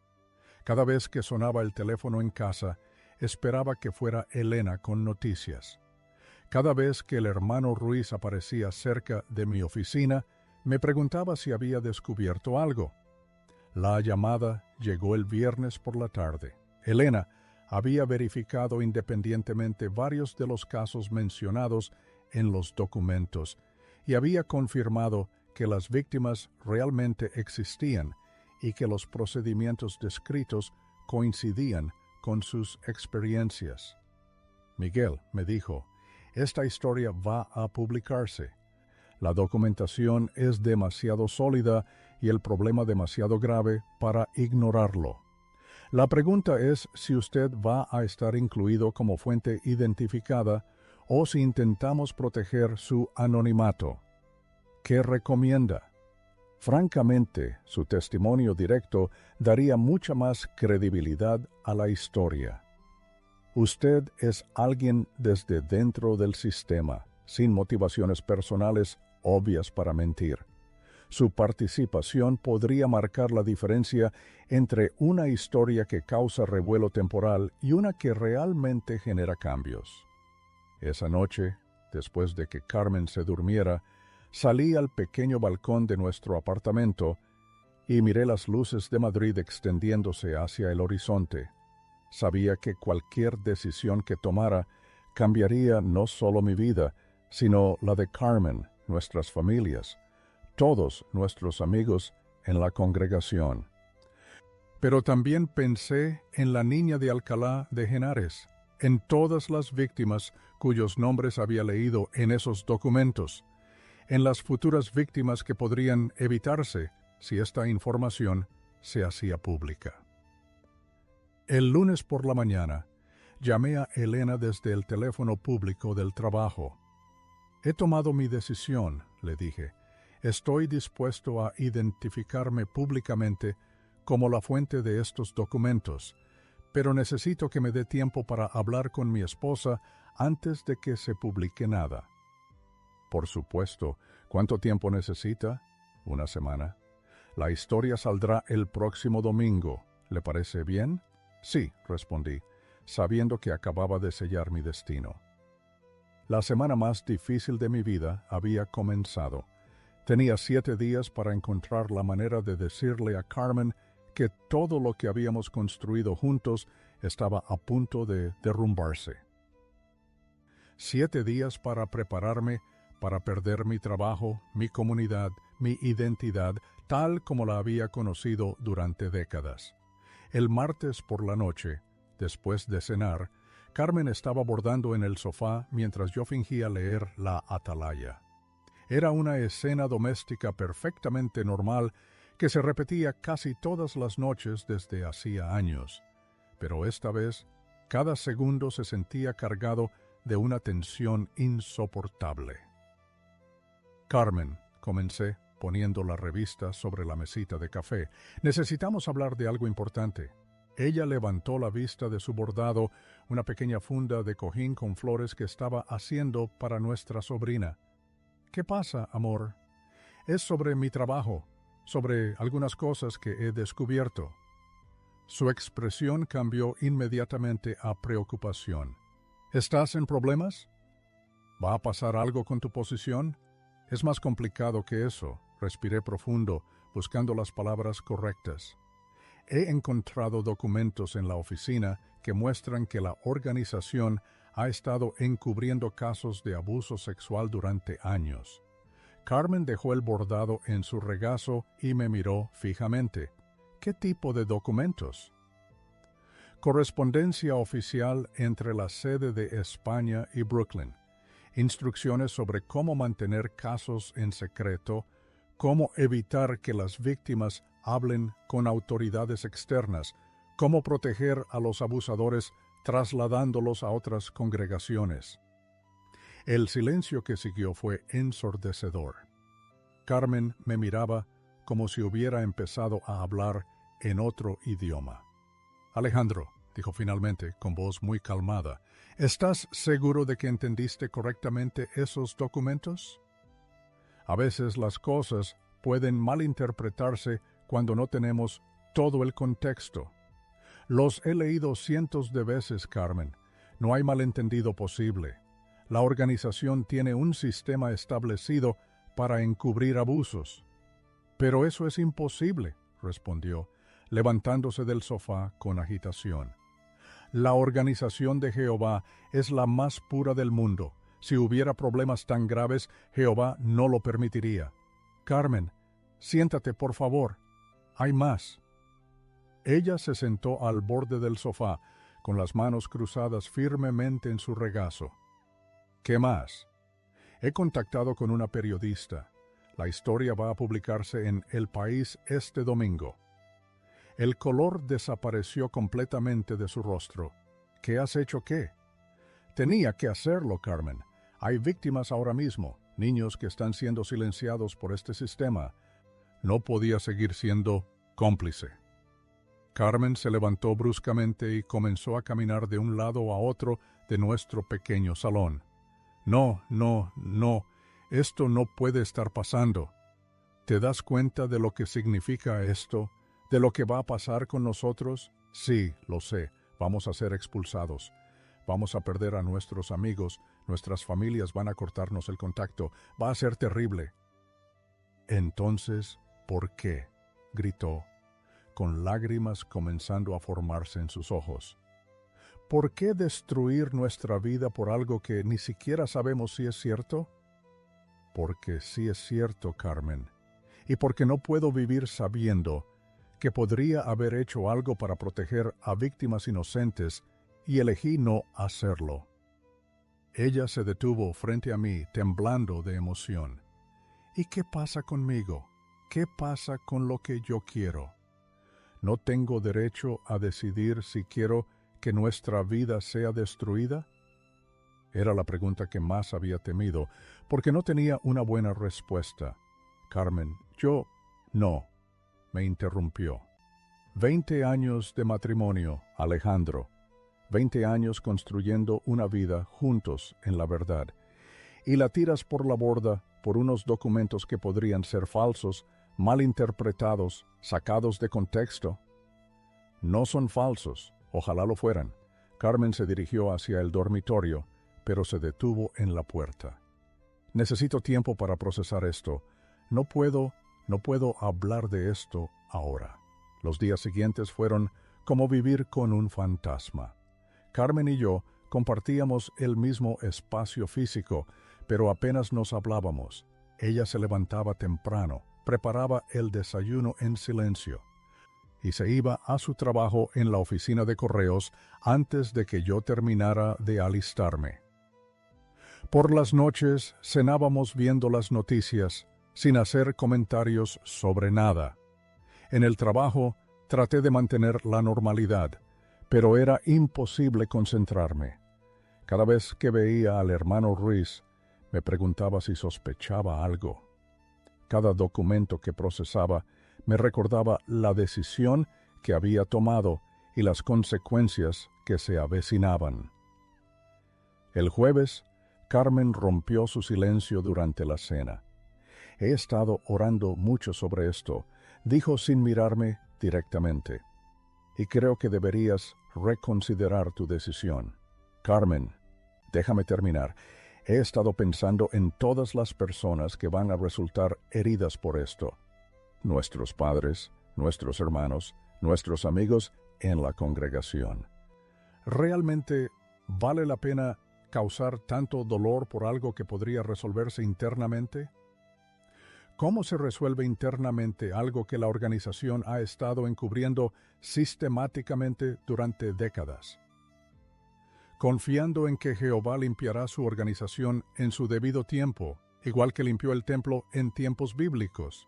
Cada vez que sonaba el teléfono en casa, esperaba que fuera Elena con noticias. Cada vez que el hermano Ruiz aparecía cerca de mi oficina, me preguntaba si había descubierto algo. La llamada llegó el viernes por la tarde. Elena había verificado independientemente varios de los casos mencionados en los documentos y había confirmado que las víctimas realmente existían y que los procedimientos descritos coincidían con sus experiencias. Miguel, me dijo, esta historia va a publicarse. La documentación es demasiado sólida y el problema demasiado grave para ignorarlo. La pregunta es si usted va a estar incluido como fuente identificada o si intentamos proteger su anonimato. ¿Qué recomienda? Francamente, su testimonio directo daría mucha más credibilidad a la historia. Usted es alguien desde dentro del sistema, sin motivaciones personales obvias para mentir. Su participación podría marcar la diferencia entre una historia que causa revuelo temporal y una que realmente genera cambios. Esa noche, después de que Carmen se durmiera, salí al pequeño balcón de nuestro apartamento y miré las luces de Madrid extendiéndose hacia el horizonte. Sabía que cualquier decisión que tomara cambiaría no solo mi vida, sino la de Carmen, nuestras familias, todos nuestros amigos en la congregación. Pero también pensé en la niña de Alcalá de Henares, en todas las víctimas cuyos nombres había leído en esos documentos, en las futuras víctimas que podrían evitarse si esta información se hacía pública. El lunes por la mañana, llamé a Elena desde el teléfono público del trabajo. He tomado mi decisión, le dije. Estoy dispuesto a identificarme públicamente como la fuente de estos documentos, pero necesito que me dé tiempo para hablar con mi esposa antes de que se publique nada. Por supuesto. ¿Cuánto tiempo necesita? ¿Una semana? La historia saldrá el próximo domingo. ¿Le parece bien? Sí, respondí, sabiendo que acababa de sellar mi destino. La semana más difícil de mi vida había comenzado. Tenía 7 días para encontrar la manera de decirle a Carmen que todo lo que habíamos construido juntos estaba a punto de derrumbarse. 7 días para prepararme para perder mi trabajo, mi comunidad, mi identidad, tal como la había conocido durante décadas. El martes por la noche, después de cenar, Carmen estaba bordando en el sofá mientras yo fingía leer la Atalaya. Era una escena doméstica perfectamente normal que se repetía casi todas las noches desde hacía años, pero esta vez cada segundo se sentía cargado de una tensión insoportable. Carmen, comencé, poniendo la revista sobre la mesita de café. Necesitamos hablar de algo importante. Ella levantó la vista de su bordado, una pequeña funda de cojín con flores que estaba haciendo para nuestra sobrina. ¿Qué pasa, amor? Es sobre mi trabajo, sobre algunas cosas que he descubierto. Su expresión cambió inmediatamente a preocupación. ¿Estás en problemas? ¿Va a pasar algo con tu posición? Es más complicado que eso. Respiré profundo, buscando las palabras correctas. He encontrado documentos en la oficina que muestran que la organización ha estado encubriendo casos de abuso sexual durante años. Carmen dejó el bordado en su regazo y me miró fijamente. ¿Qué tipo de documentos? Correspondencia oficial entre la sede de España y Brooklyn. Instrucciones sobre cómo mantener casos en secreto, cómo evitar que las víctimas hablen con autoridades externas, cómo proteger a los abusadores trasladándolos a otras congregaciones. El silencio que siguió fue ensordecedor. Carmen me miraba como si hubiera empezado a hablar en otro idioma. Alejandro, dijo finalmente con voz muy calmada, ¿estás seguro de que entendiste correctamente esos documentos? A veces las cosas pueden malinterpretarse cuando no tenemos todo el contexto. Los he leído cientos de veces, Carmen. No hay malentendido posible. La organización tiene un sistema establecido para encubrir abusos. Pero eso es imposible, respondió, levantándose del sofá con agitación. La organización de Jehová es la más pura del mundo. Si hubiera problemas tan graves, Jehová no lo permitiría. Carmen, siéntate, por favor. Hay más. Ella se sentó al borde del sofá, con las manos cruzadas firmemente en su regazo. ¿Qué más? He contactado con una periodista. La historia va a publicarse en El País este domingo. El color desapareció completamente de su rostro. ¿Qué has hecho qué? Tenía que hacerlo, Carmen. Hay víctimas ahora mismo. niños que están siendo silenciados por este sistema. No podía seguir siendo cómplice. Carmen se levantó bruscamente y comenzó a caminar de un lado a otro de nuestro pequeño salón. No, no, no, esto no puede estar pasando. ¿Te das cuenta de lo que significa esto? ¿De lo que va a pasar con nosotros? Sí, lo sé, vamos a ser expulsados. Vamos a perder a nuestros amigos, nuestras familias van a cortarnos el contacto, va a ser terrible. Entonces, ¿por qué?, gritó, con lágrimas comenzando a formarse en sus ojos. ¿Por qué destruir nuestra vida por algo que ni siquiera sabemos si es cierto? Porque sí es cierto, Carmen, y porque no puedo vivir sabiendo que podría haber hecho algo para proteger a víctimas inocentes y elegí no hacerlo. Ella se detuvo frente a mí, temblando de emoción. ¿Y qué pasa conmigo? ¿Qué pasa con lo que yo quiero? ¿No tengo derecho a decidir si quiero que nuestra vida sea destruida? Era la pregunta que más había temido, porque no tenía una buena respuesta. Carmen, no, me interrumpió. 20 años de matrimonio, Alejandro. 20 años construyendo una vida juntos en la verdad. Y la tiras por la borda por unos documentos que podrían ser falsos, mal interpretados, sacados de contexto. No son falsos, ojalá lo fueran. Carmen se dirigió hacia el dormitorio, pero se detuvo en la puerta. Necesito tiempo para procesar esto. No puedo hablar de esto ahora. Los días siguientes fueron como vivir con un fantasma. Carmen y yo compartíamos el mismo espacio físico, pero apenas nos hablábamos. Ella se levantaba temprano, preparaba el desayuno en silencio y se iba a su trabajo en la oficina de correos antes de que yo terminara de alistarme. Por las noches cenábamos viendo las noticias, sin hacer comentarios sobre nada. En el trabajo traté de mantener la normalidad, pero era imposible concentrarme. Cada vez que veía al hermano Ruiz, me preguntaba si sospechaba algo. Cada documento que procesaba me recordaba la decisión que había tomado y las consecuencias que se avecinaban. El jueves, Carmen rompió su silencio durante la cena. He estado orando mucho sobre esto, dijo sin mirarme directamente. Y creo que deberías reconsiderar tu decisión. Carmen, déjame terminar. He estado pensando en todas las personas que van a resultar heridas por esto. Nuestros padres, nuestros hermanos, nuestros amigos en la congregación. ¿Realmente vale la pena causar tanto dolor por algo que podría resolverse internamente? ¿Cómo se resuelve internamente algo que la organización ha estado encubriendo sistemáticamente durante décadas? Confiando en que Jehová limpiará su organización en su debido tiempo, igual que limpió el templo en tiempos bíblicos.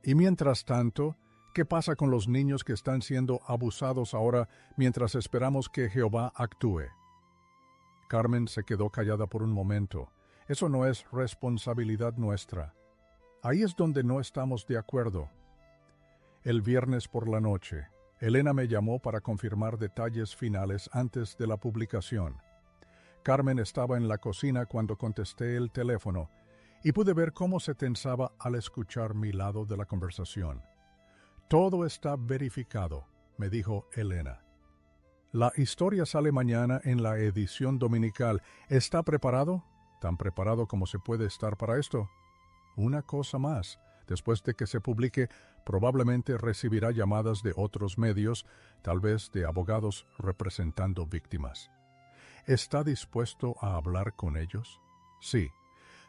Y mientras tanto, ¿qué pasa con los niños que están siendo abusados ahora mientras esperamos que Jehová actúe? Carmen se quedó callada por un momento. Eso no es responsabilidad nuestra. Ahí es donde no estamos de acuerdo. El viernes por la noche, Elena me llamó para confirmar detalles finales antes de la publicación. Carmen estaba en la cocina cuando contesté el teléfono y pude ver cómo se tensaba al escuchar mi lado de la conversación. Todo está verificado, me dijo Elena. La historia sale mañana en la edición dominical. ¿Está preparado? ¿Tan preparado como se puede estar para esto? Una cosa más. Después de que se publique, probablemente recibirá llamadas de otros medios, tal vez de abogados representando víctimas. ¿Está dispuesto a hablar con ellos? Sí.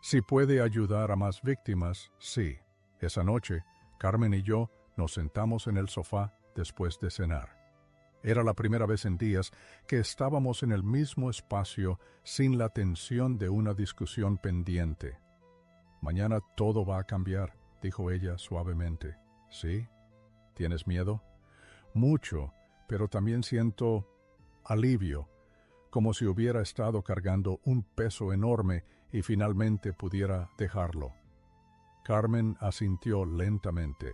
Si puede ayudar a más víctimas, sí. Esa noche, Carmen y yo nos sentamos en el sofá después de cenar. Era la primera vez en días que estábamos en el mismo espacio sin la tensión de una discusión pendiente. Mañana todo va a cambiar, dijo ella suavemente. ¿Sí? ¿Tienes miedo? Mucho, pero también siento alivio, como si hubiera estado cargando un peso enorme y finalmente pudiera dejarlo. Carmen asintió lentamente.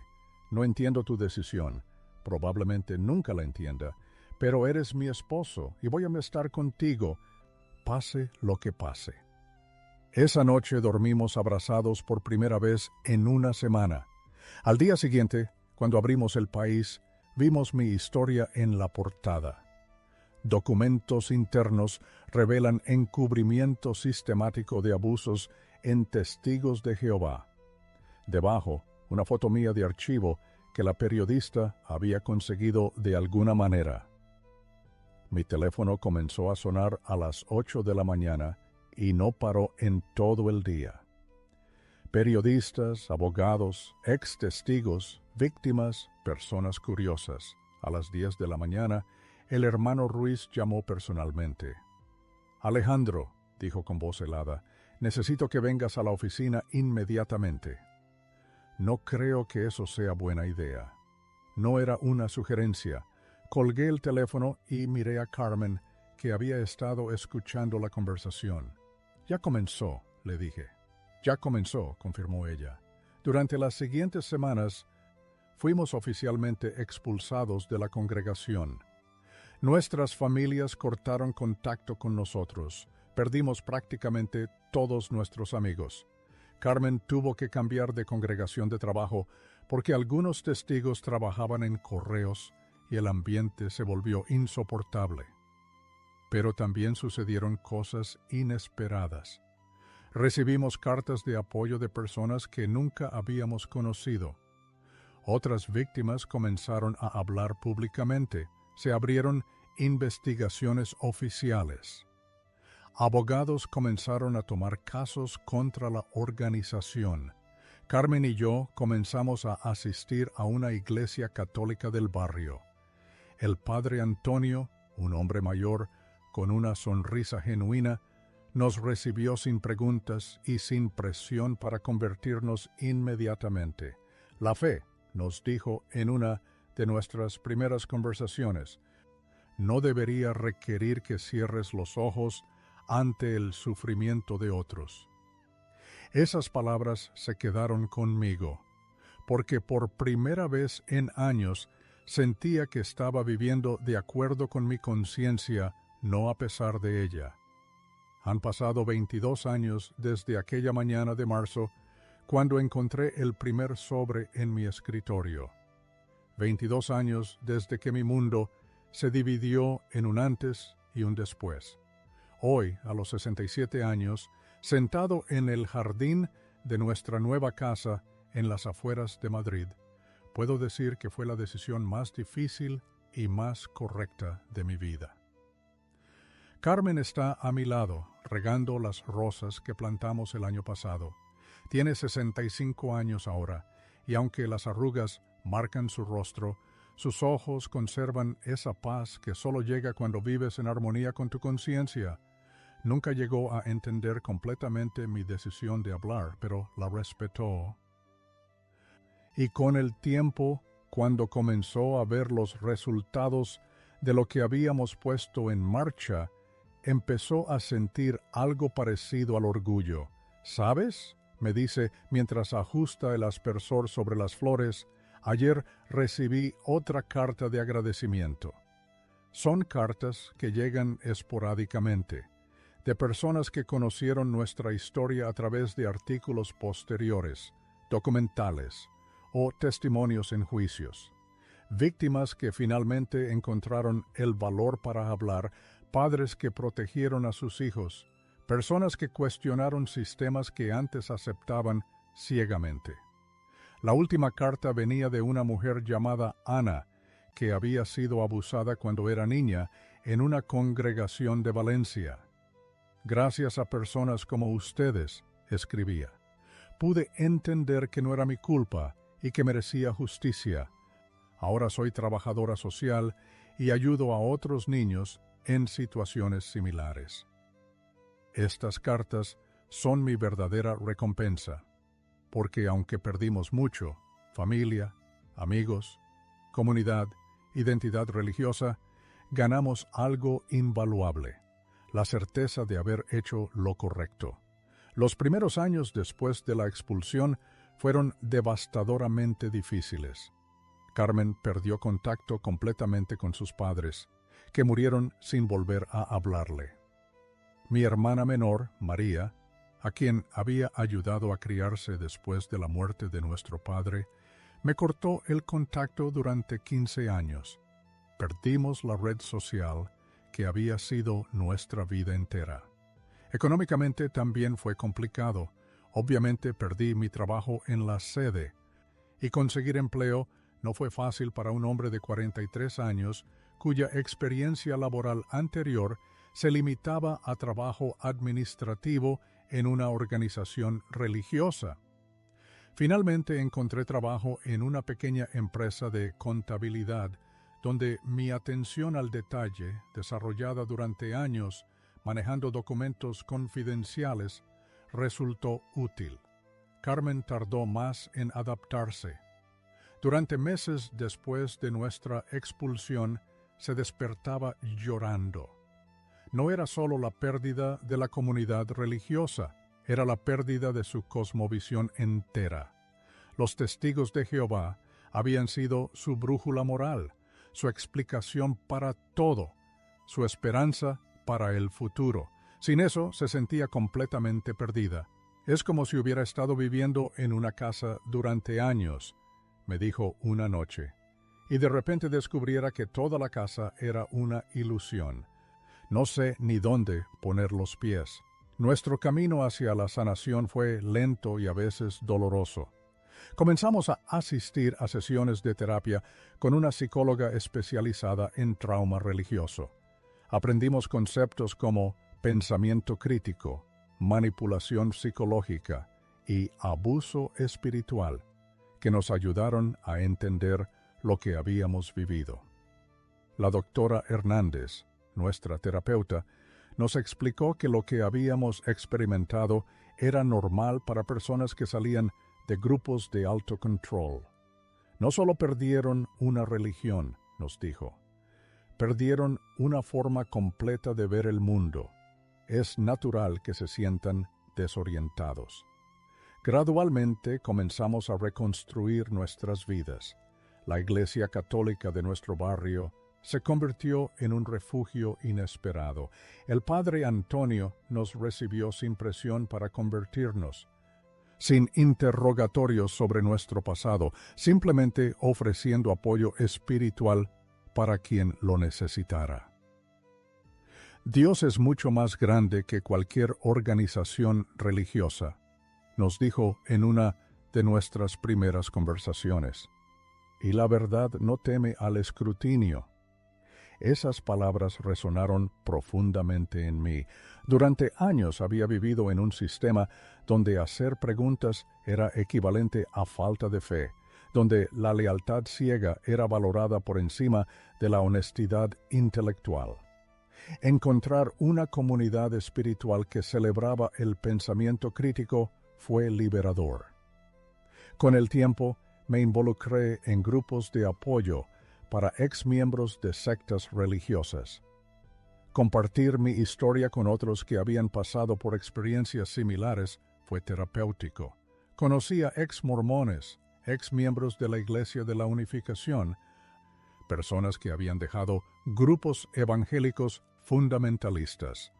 No entiendo tu decisión. Probablemente nunca la entienda, pero eres mi esposo y voy a estar contigo, pase lo que pase. Esa noche dormimos abrazados por primera vez en una semana. Al día siguiente, cuando abrimos El País, vimos mi historia en la portada. Documentos internos revelan encubrimiento sistemático de abusos en Testigos de Jehová. Debajo, una foto mía de archivo que la periodista había conseguido de alguna manera. Mi teléfono comenzó a sonar a las 8 de la mañana y no paró en todo el día. Periodistas, abogados, ex testigos, víctimas, personas curiosas. A las 10 de la mañana, el hermano Ruiz llamó personalmente. «Alejandro», dijo con voz helada, «necesito que vengas a la oficina inmediatamente». No creo que eso sea buena idea. No era una sugerencia. Colgué el teléfono y miré a Carmen, que había estado escuchando la conversación. «Ya comenzó», le dije. «Ya comenzó», confirmó ella. Durante las siguientes semanas, fuimos oficialmente expulsados de la congregación. Nuestras familias cortaron contacto con nosotros. Perdimos prácticamente todos nuestros amigos. Carmen tuvo que cambiar de congregación de trabajo porque algunos testigos trabajaban en correos y el ambiente se volvió insoportable. Pero también sucedieron cosas inesperadas. Recibimos cartas de apoyo de personas que nunca habíamos conocido. Otras víctimas comenzaron a hablar públicamente. Se abrieron investigaciones oficiales. Abogados comenzaron a tomar casos contra la organización. Carmen y yo comenzamos a asistir a una iglesia católica del barrio. El padre Antonio, un hombre mayor, con una sonrisa genuina, nos recibió sin preguntas y sin presión para convertirnos inmediatamente. La fe, nos dijo en una de nuestras primeras conversaciones, no debería requerir que cierres los ojos ante el sufrimiento de otros. Esas palabras se quedaron conmigo, porque por primera vez en años sentía que estaba viviendo de acuerdo con mi conciencia, no a pesar de ella. Han pasado 22 años desde aquella mañana de marzo, cuando encontré el primer sobre en mi escritorio. 22 años desde que mi mundo se dividió en un antes y un después. Hoy, a los 67 años, sentado en el jardín de nuestra nueva casa en las afueras de Madrid, puedo decir que fue la decisión más difícil y más correcta de mi vida. Carmen está a mi lado, regando las rosas que plantamos el año pasado. Tiene 65 años ahora, y aunque las arrugas marcan su rostro, sus ojos conservan esa paz que solo llega cuando vives en armonía con tu conciencia. Nunca llegó a entender completamente mi decisión de hablar, pero la respetó. Y con el tiempo, cuando comenzó a ver los resultados de lo que habíamos puesto en marcha, empezó a sentir algo parecido al orgullo. «¿Sabes?», me dice mientras ajusta el aspersor sobre las flores, «ayer recibí otra carta de agradecimiento». Son cartas que llegan esporádicamente, de personas que conocieron nuestra historia a través de artículos posteriores, documentales o testimonios en juicios. Víctimas que finalmente encontraron el valor para hablar, padres que protegieron a sus hijos, personas que cuestionaron sistemas que antes aceptaban ciegamente. La última carta venía de una mujer llamada Ana, que había sido abusada cuando era niña en una congregación de Valencia. «Gracias a personas como ustedes», escribía, «pude entender que no era mi culpa y que merecía justicia. Ahora soy trabajadora social y ayudo a otros niños en situaciones similares». Estas cartas son mi verdadera recompensa, porque aunque perdimos mucho, familia, amigos, comunidad, identidad religiosa, ganamos algo invaluable, la certeza de haber hecho lo correcto. Los primeros años después de la expulsión fueron devastadoramente difíciles. Carmen perdió contacto completamente con sus padres, que murieron sin volver a hablarle. Mi hermana menor, María, a quien había ayudado a criarse después de la muerte de nuestro padre, me cortó el contacto durante 15 años. Perdimos la red social que había sido nuestra vida entera. Económicamente también fue complicado. Obviamente perdí mi trabajo en la sede, y conseguir empleo no fue fácil para un hombre de 43 años cuya experiencia laboral anterior se limitaba a trabajo administrativo en una organización religiosa. Finalmente encontré trabajo en una pequeña empresa de contabilidad, donde mi atención al detalle, desarrollada durante años manejando documentos confidenciales, resultó útil. Carmen tardó más en adaptarse. Durante meses después de nuestra expulsión, se despertaba llorando. No era solo la pérdida de la comunidad religiosa, era la pérdida de su cosmovisión entera. Los testigos de Jehová habían sido su brújula moral, su explicación para todo, su esperanza para el futuro. Sin eso, se sentía completamente perdida. Es como si hubiera estado viviendo en una casa durante años, me dijo una noche, y de repente descubriera que toda la casa era una ilusión. No sé ni dónde poner los pies. Nuestro camino hacia la sanación fue lento y a veces doloroso. Comenzamos a asistir a sesiones de terapia con una psicóloga especializada en trauma religioso. Aprendimos conceptos como pensamiento crítico, manipulación psicológica y abuso espiritual, que nos ayudaron a entender lo que habíamos vivido. La doctora Hernández, nuestra terapeuta, nos explicó que lo que habíamos experimentado era normal para personas que salían de grupos de autocontrol. No solo perdieron una religión, nos dijo, perdieron una forma completa de ver el mundo. Es natural que se sientan desorientados. Gradualmente comenzamos a reconstruir nuestras vidas. La Iglesia Católica de nuestro barrio se convirtió en un refugio inesperado. El Padre Antonio nos recibió sin presión para convertirnos, sin interrogatorios sobre nuestro pasado, simplemente ofreciendo apoyo espiritual para quien lo necesitara. Dios es mucho más grande que cualquier organización religiosa, nos dijo en una de nuestras primeras conversaciones. Y la verdad no teme al escrutinio. Esas palabras resonaron profundamente en mí. Durante años había vivido en un sistema donde hacer preguntas era equivalente a falta de fe, donde la lealtad ciega era valorada por encima de la honestidad intelectual. Encontrar una comunidad espiritual que celebraba el pensamiento crítico fue liberador. Con el tiempo, me involucré en grupos de apoyo para exmiembros de sectas religiosas. Compartir mi historia con otros que habían pasado por experiencias similares fue terapéutico. Conocí a ex-mormones, ex-miembros de la Iglesia de la Unificación, personas que habían dejado grupos evangélicos fundamentalistas.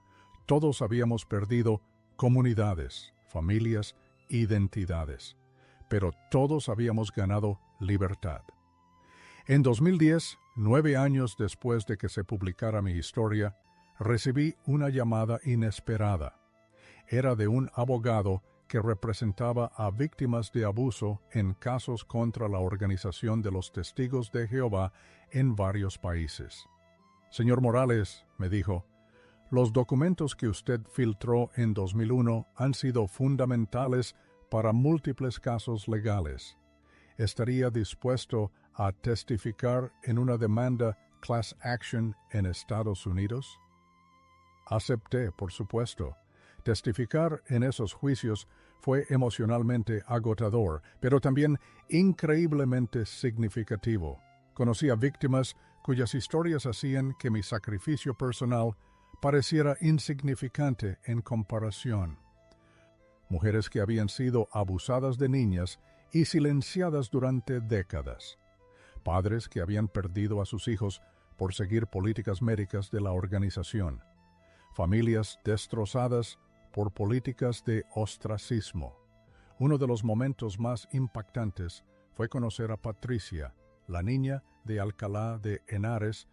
Todos habíamos perdido comunidades, familias, identidades, pero todos habíamos ganado libertad. En 2010, 9 años después de que se publicara mi historia, recibí una llamada inesperada. Era de un abogado que representaba a víctimas de abuso en casos contra la Organización de los Testigos de Jehová en varios países. Señor Morales, me dijo, los documentos que usted filtró en 2001 han sido fundamentales para múltiples casos legales. ¿Estaría dispuesto a testificar en una demanda class action en Estados Unidos? Acepté, por supuesto. Testificar en esos juicios fue emocionalmente agotador, pero también increíblemente significativo. Conocí a víctimas cuyas historias hacían que mi sacrificio personal pareciera insignificante en comparación. mujeres que habían sido abusadas de niñas y silenciadas durante décadas, padres que habían perdido a sus hijos por seguir políticas médicas de la organización, familias destrozadas por políticas de ostracismo. Uno de los momentos más impactantes fue conocer a Patricia, la niña de Alcalá de Henares,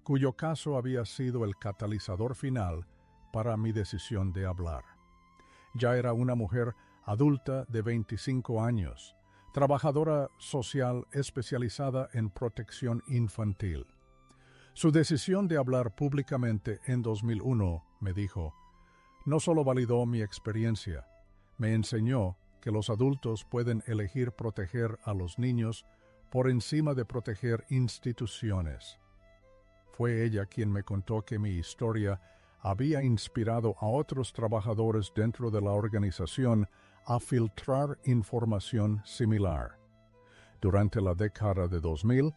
cuyo caso había sido el catalizador final para mi decisión de hablar. Ya era una mujer adulta de 25 años, trabajadora social especializada en protección infantil. Su decisión de hablar públicamente en 2001, me dijo, no solo validó mi experiencia, me enseñó que los adultos pueden elegir proteger a los niños por encima de proteger instituciones. Fue ella quien me contó que mi historia había inspirado a otros trabajadores dentro de la organización a filtrar información similar. Durante la década de 2000,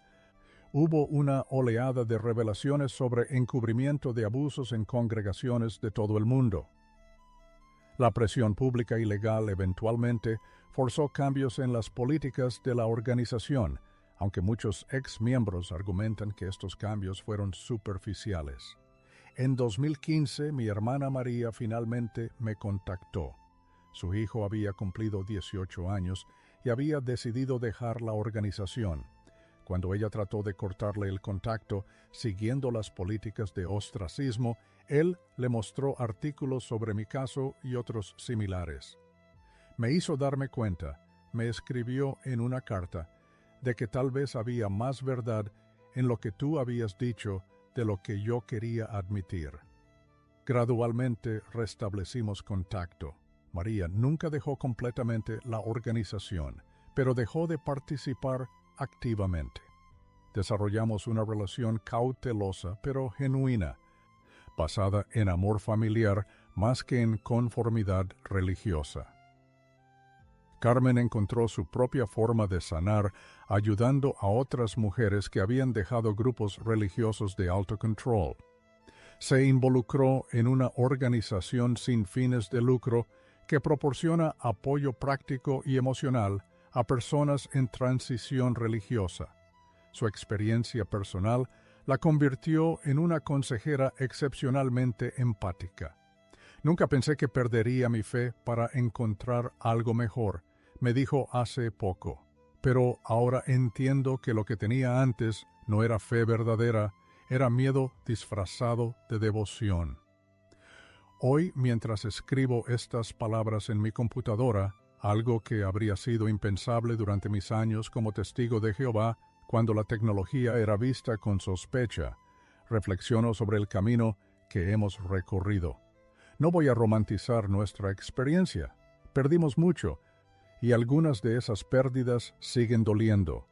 hubo una oleada de revelaciones sobre encubrimiento de abusos en congregaciones de todo el mundo. La presión pública y legal eventualmente forzó cambios en las políticas de la organización, aunque muchos ex-miembros argumentan que estos cambios fueron superficiales. En 2015, mi hermana María finalmente me contactó. Su hijo había cumplido 18 años y había decidido dejar la organización. Cuando ella trató de cortarle el contacto, siguiendo las políticas de ostracismo, él le mostró artículos sobre mi caso y otros similares. Me hizo darme cuenta, me escribió en una carta, de que tal vez había más verdad en lo que tú habías dicho de lo que yo quería admitir. Gradualmente restablecimos contacto. María nunca dejó completamente la organización, pero dejó de participar activamente. Desarrollamos una relación cautelosa pero genuina, basada en amor familiar más que en conformidad religiosa. Carmen encontró su propia forma de sanar, ayudando a otras mujeres que habían dejado grupos religiosos de alto control. Se involucró en una organización sin fines de lucro que proporciona apoyo práctico y emocional a personas en transición religiosa. Su experiencia personal la convirtió en una consejera excepcionalmente empática. Nunca pensé que perdería mi fe para encontrar algo mejor, me dijo hace poco, pero ahora entiendo que lo que tenía antes no era fe verdadera, era miedo disfrazado de devoción. Hoy, mientras escribo estas palabras en mi computadora, algo que habría sido impensable durante mis años como testigo de Jehová, cuando la tecnología era vista con sospecha, reflexiono sobre el camino que hemos recorrido. No voy a romantizar nuestra experiencia. Perdimos mucho, y algunas de esas pérdidas siguen doliendo.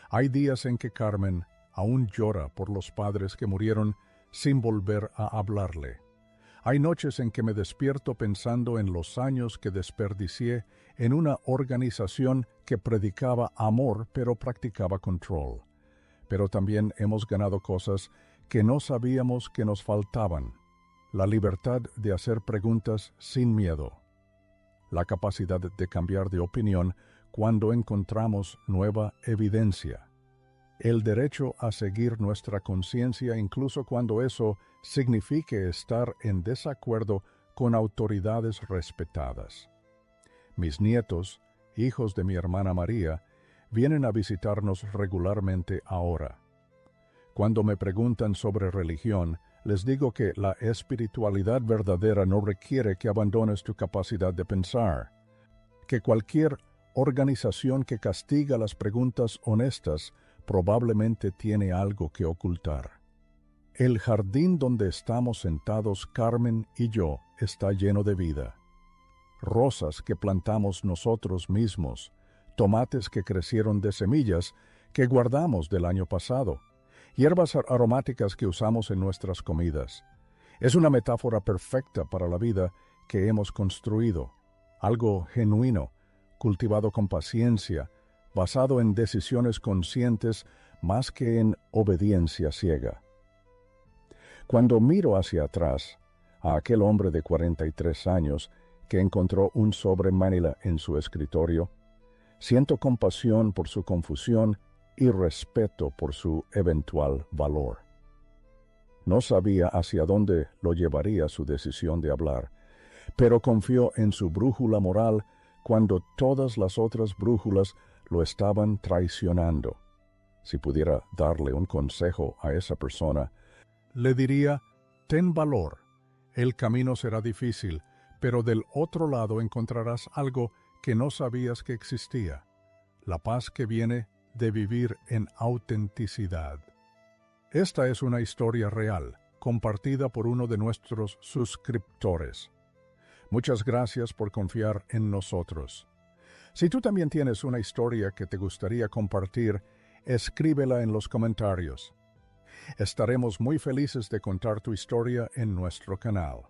Hay días en que Carmen aún llora por los padres que murieron sin volver a hablarle. Hay noches en que me despierto pensando en los años que desperdicié en una organización que predicaba amor pero practicaba control. Pero también hemos ganado cosas que no sabíamos que nos faltaban. La libertad de hacer preguntas sin miedo. La capacidad de cambiar de opinión cuando encontramos nueva evidencia. El derecho a seguir nuestra conciencia incluso cuando eso signifique estar en desacuerdo con autoridades respetadas. Mis nietos, hijos de mi hermana María, vienen a visitarnos regularmente ahora. Cuando me preguntan sobre religión, les digo que la espiritualidad verdadera no requiere que abandones tu capacidad de pensar, que cualquier organización que castiga las preguntas honestas probablemente tiene algo que ocultar. El jardín donde estamos sentados Carmen y yo está lleno de vida. Rosas que plantamos nosotros mismos, tomates que crecieron de semillas que guardamos del año pasado, hierbas aromáticas que usamos en nuestras comidas. Es una metáfora perfecta para la vida que hemos construido, algo genuino, cultivado con paciencia, basado en decisiones conscientes más que en obediencia ciega. Cuando miro hacia atrás, a aquel hombre de 43 años que encontró un sobre Manila en su escritorio. Siento compasión por su confusión y respeto por su eventual valor. No sabía hacia dónde lo llevaría su decisión de hablar, pero confió en su brújula moral cuando todas las otras brújulas lo estaban traicionando. Si pudiera darle un consejo a esa persona, le diría: ten valor. El camino será difícil, pero del otro lado encontrarás algo que no sabías que existía: la paz que viene de vivir en autenticidad. Esta es una historia real, compartida por uno de nuestros suscriptores. Muchas gracias por confiar en nosotros. Si tú también tienes una historia que te gustaría compartir, escríbela en los comentarios. Estaremos muy felices de contar tu historia en nuestro canal.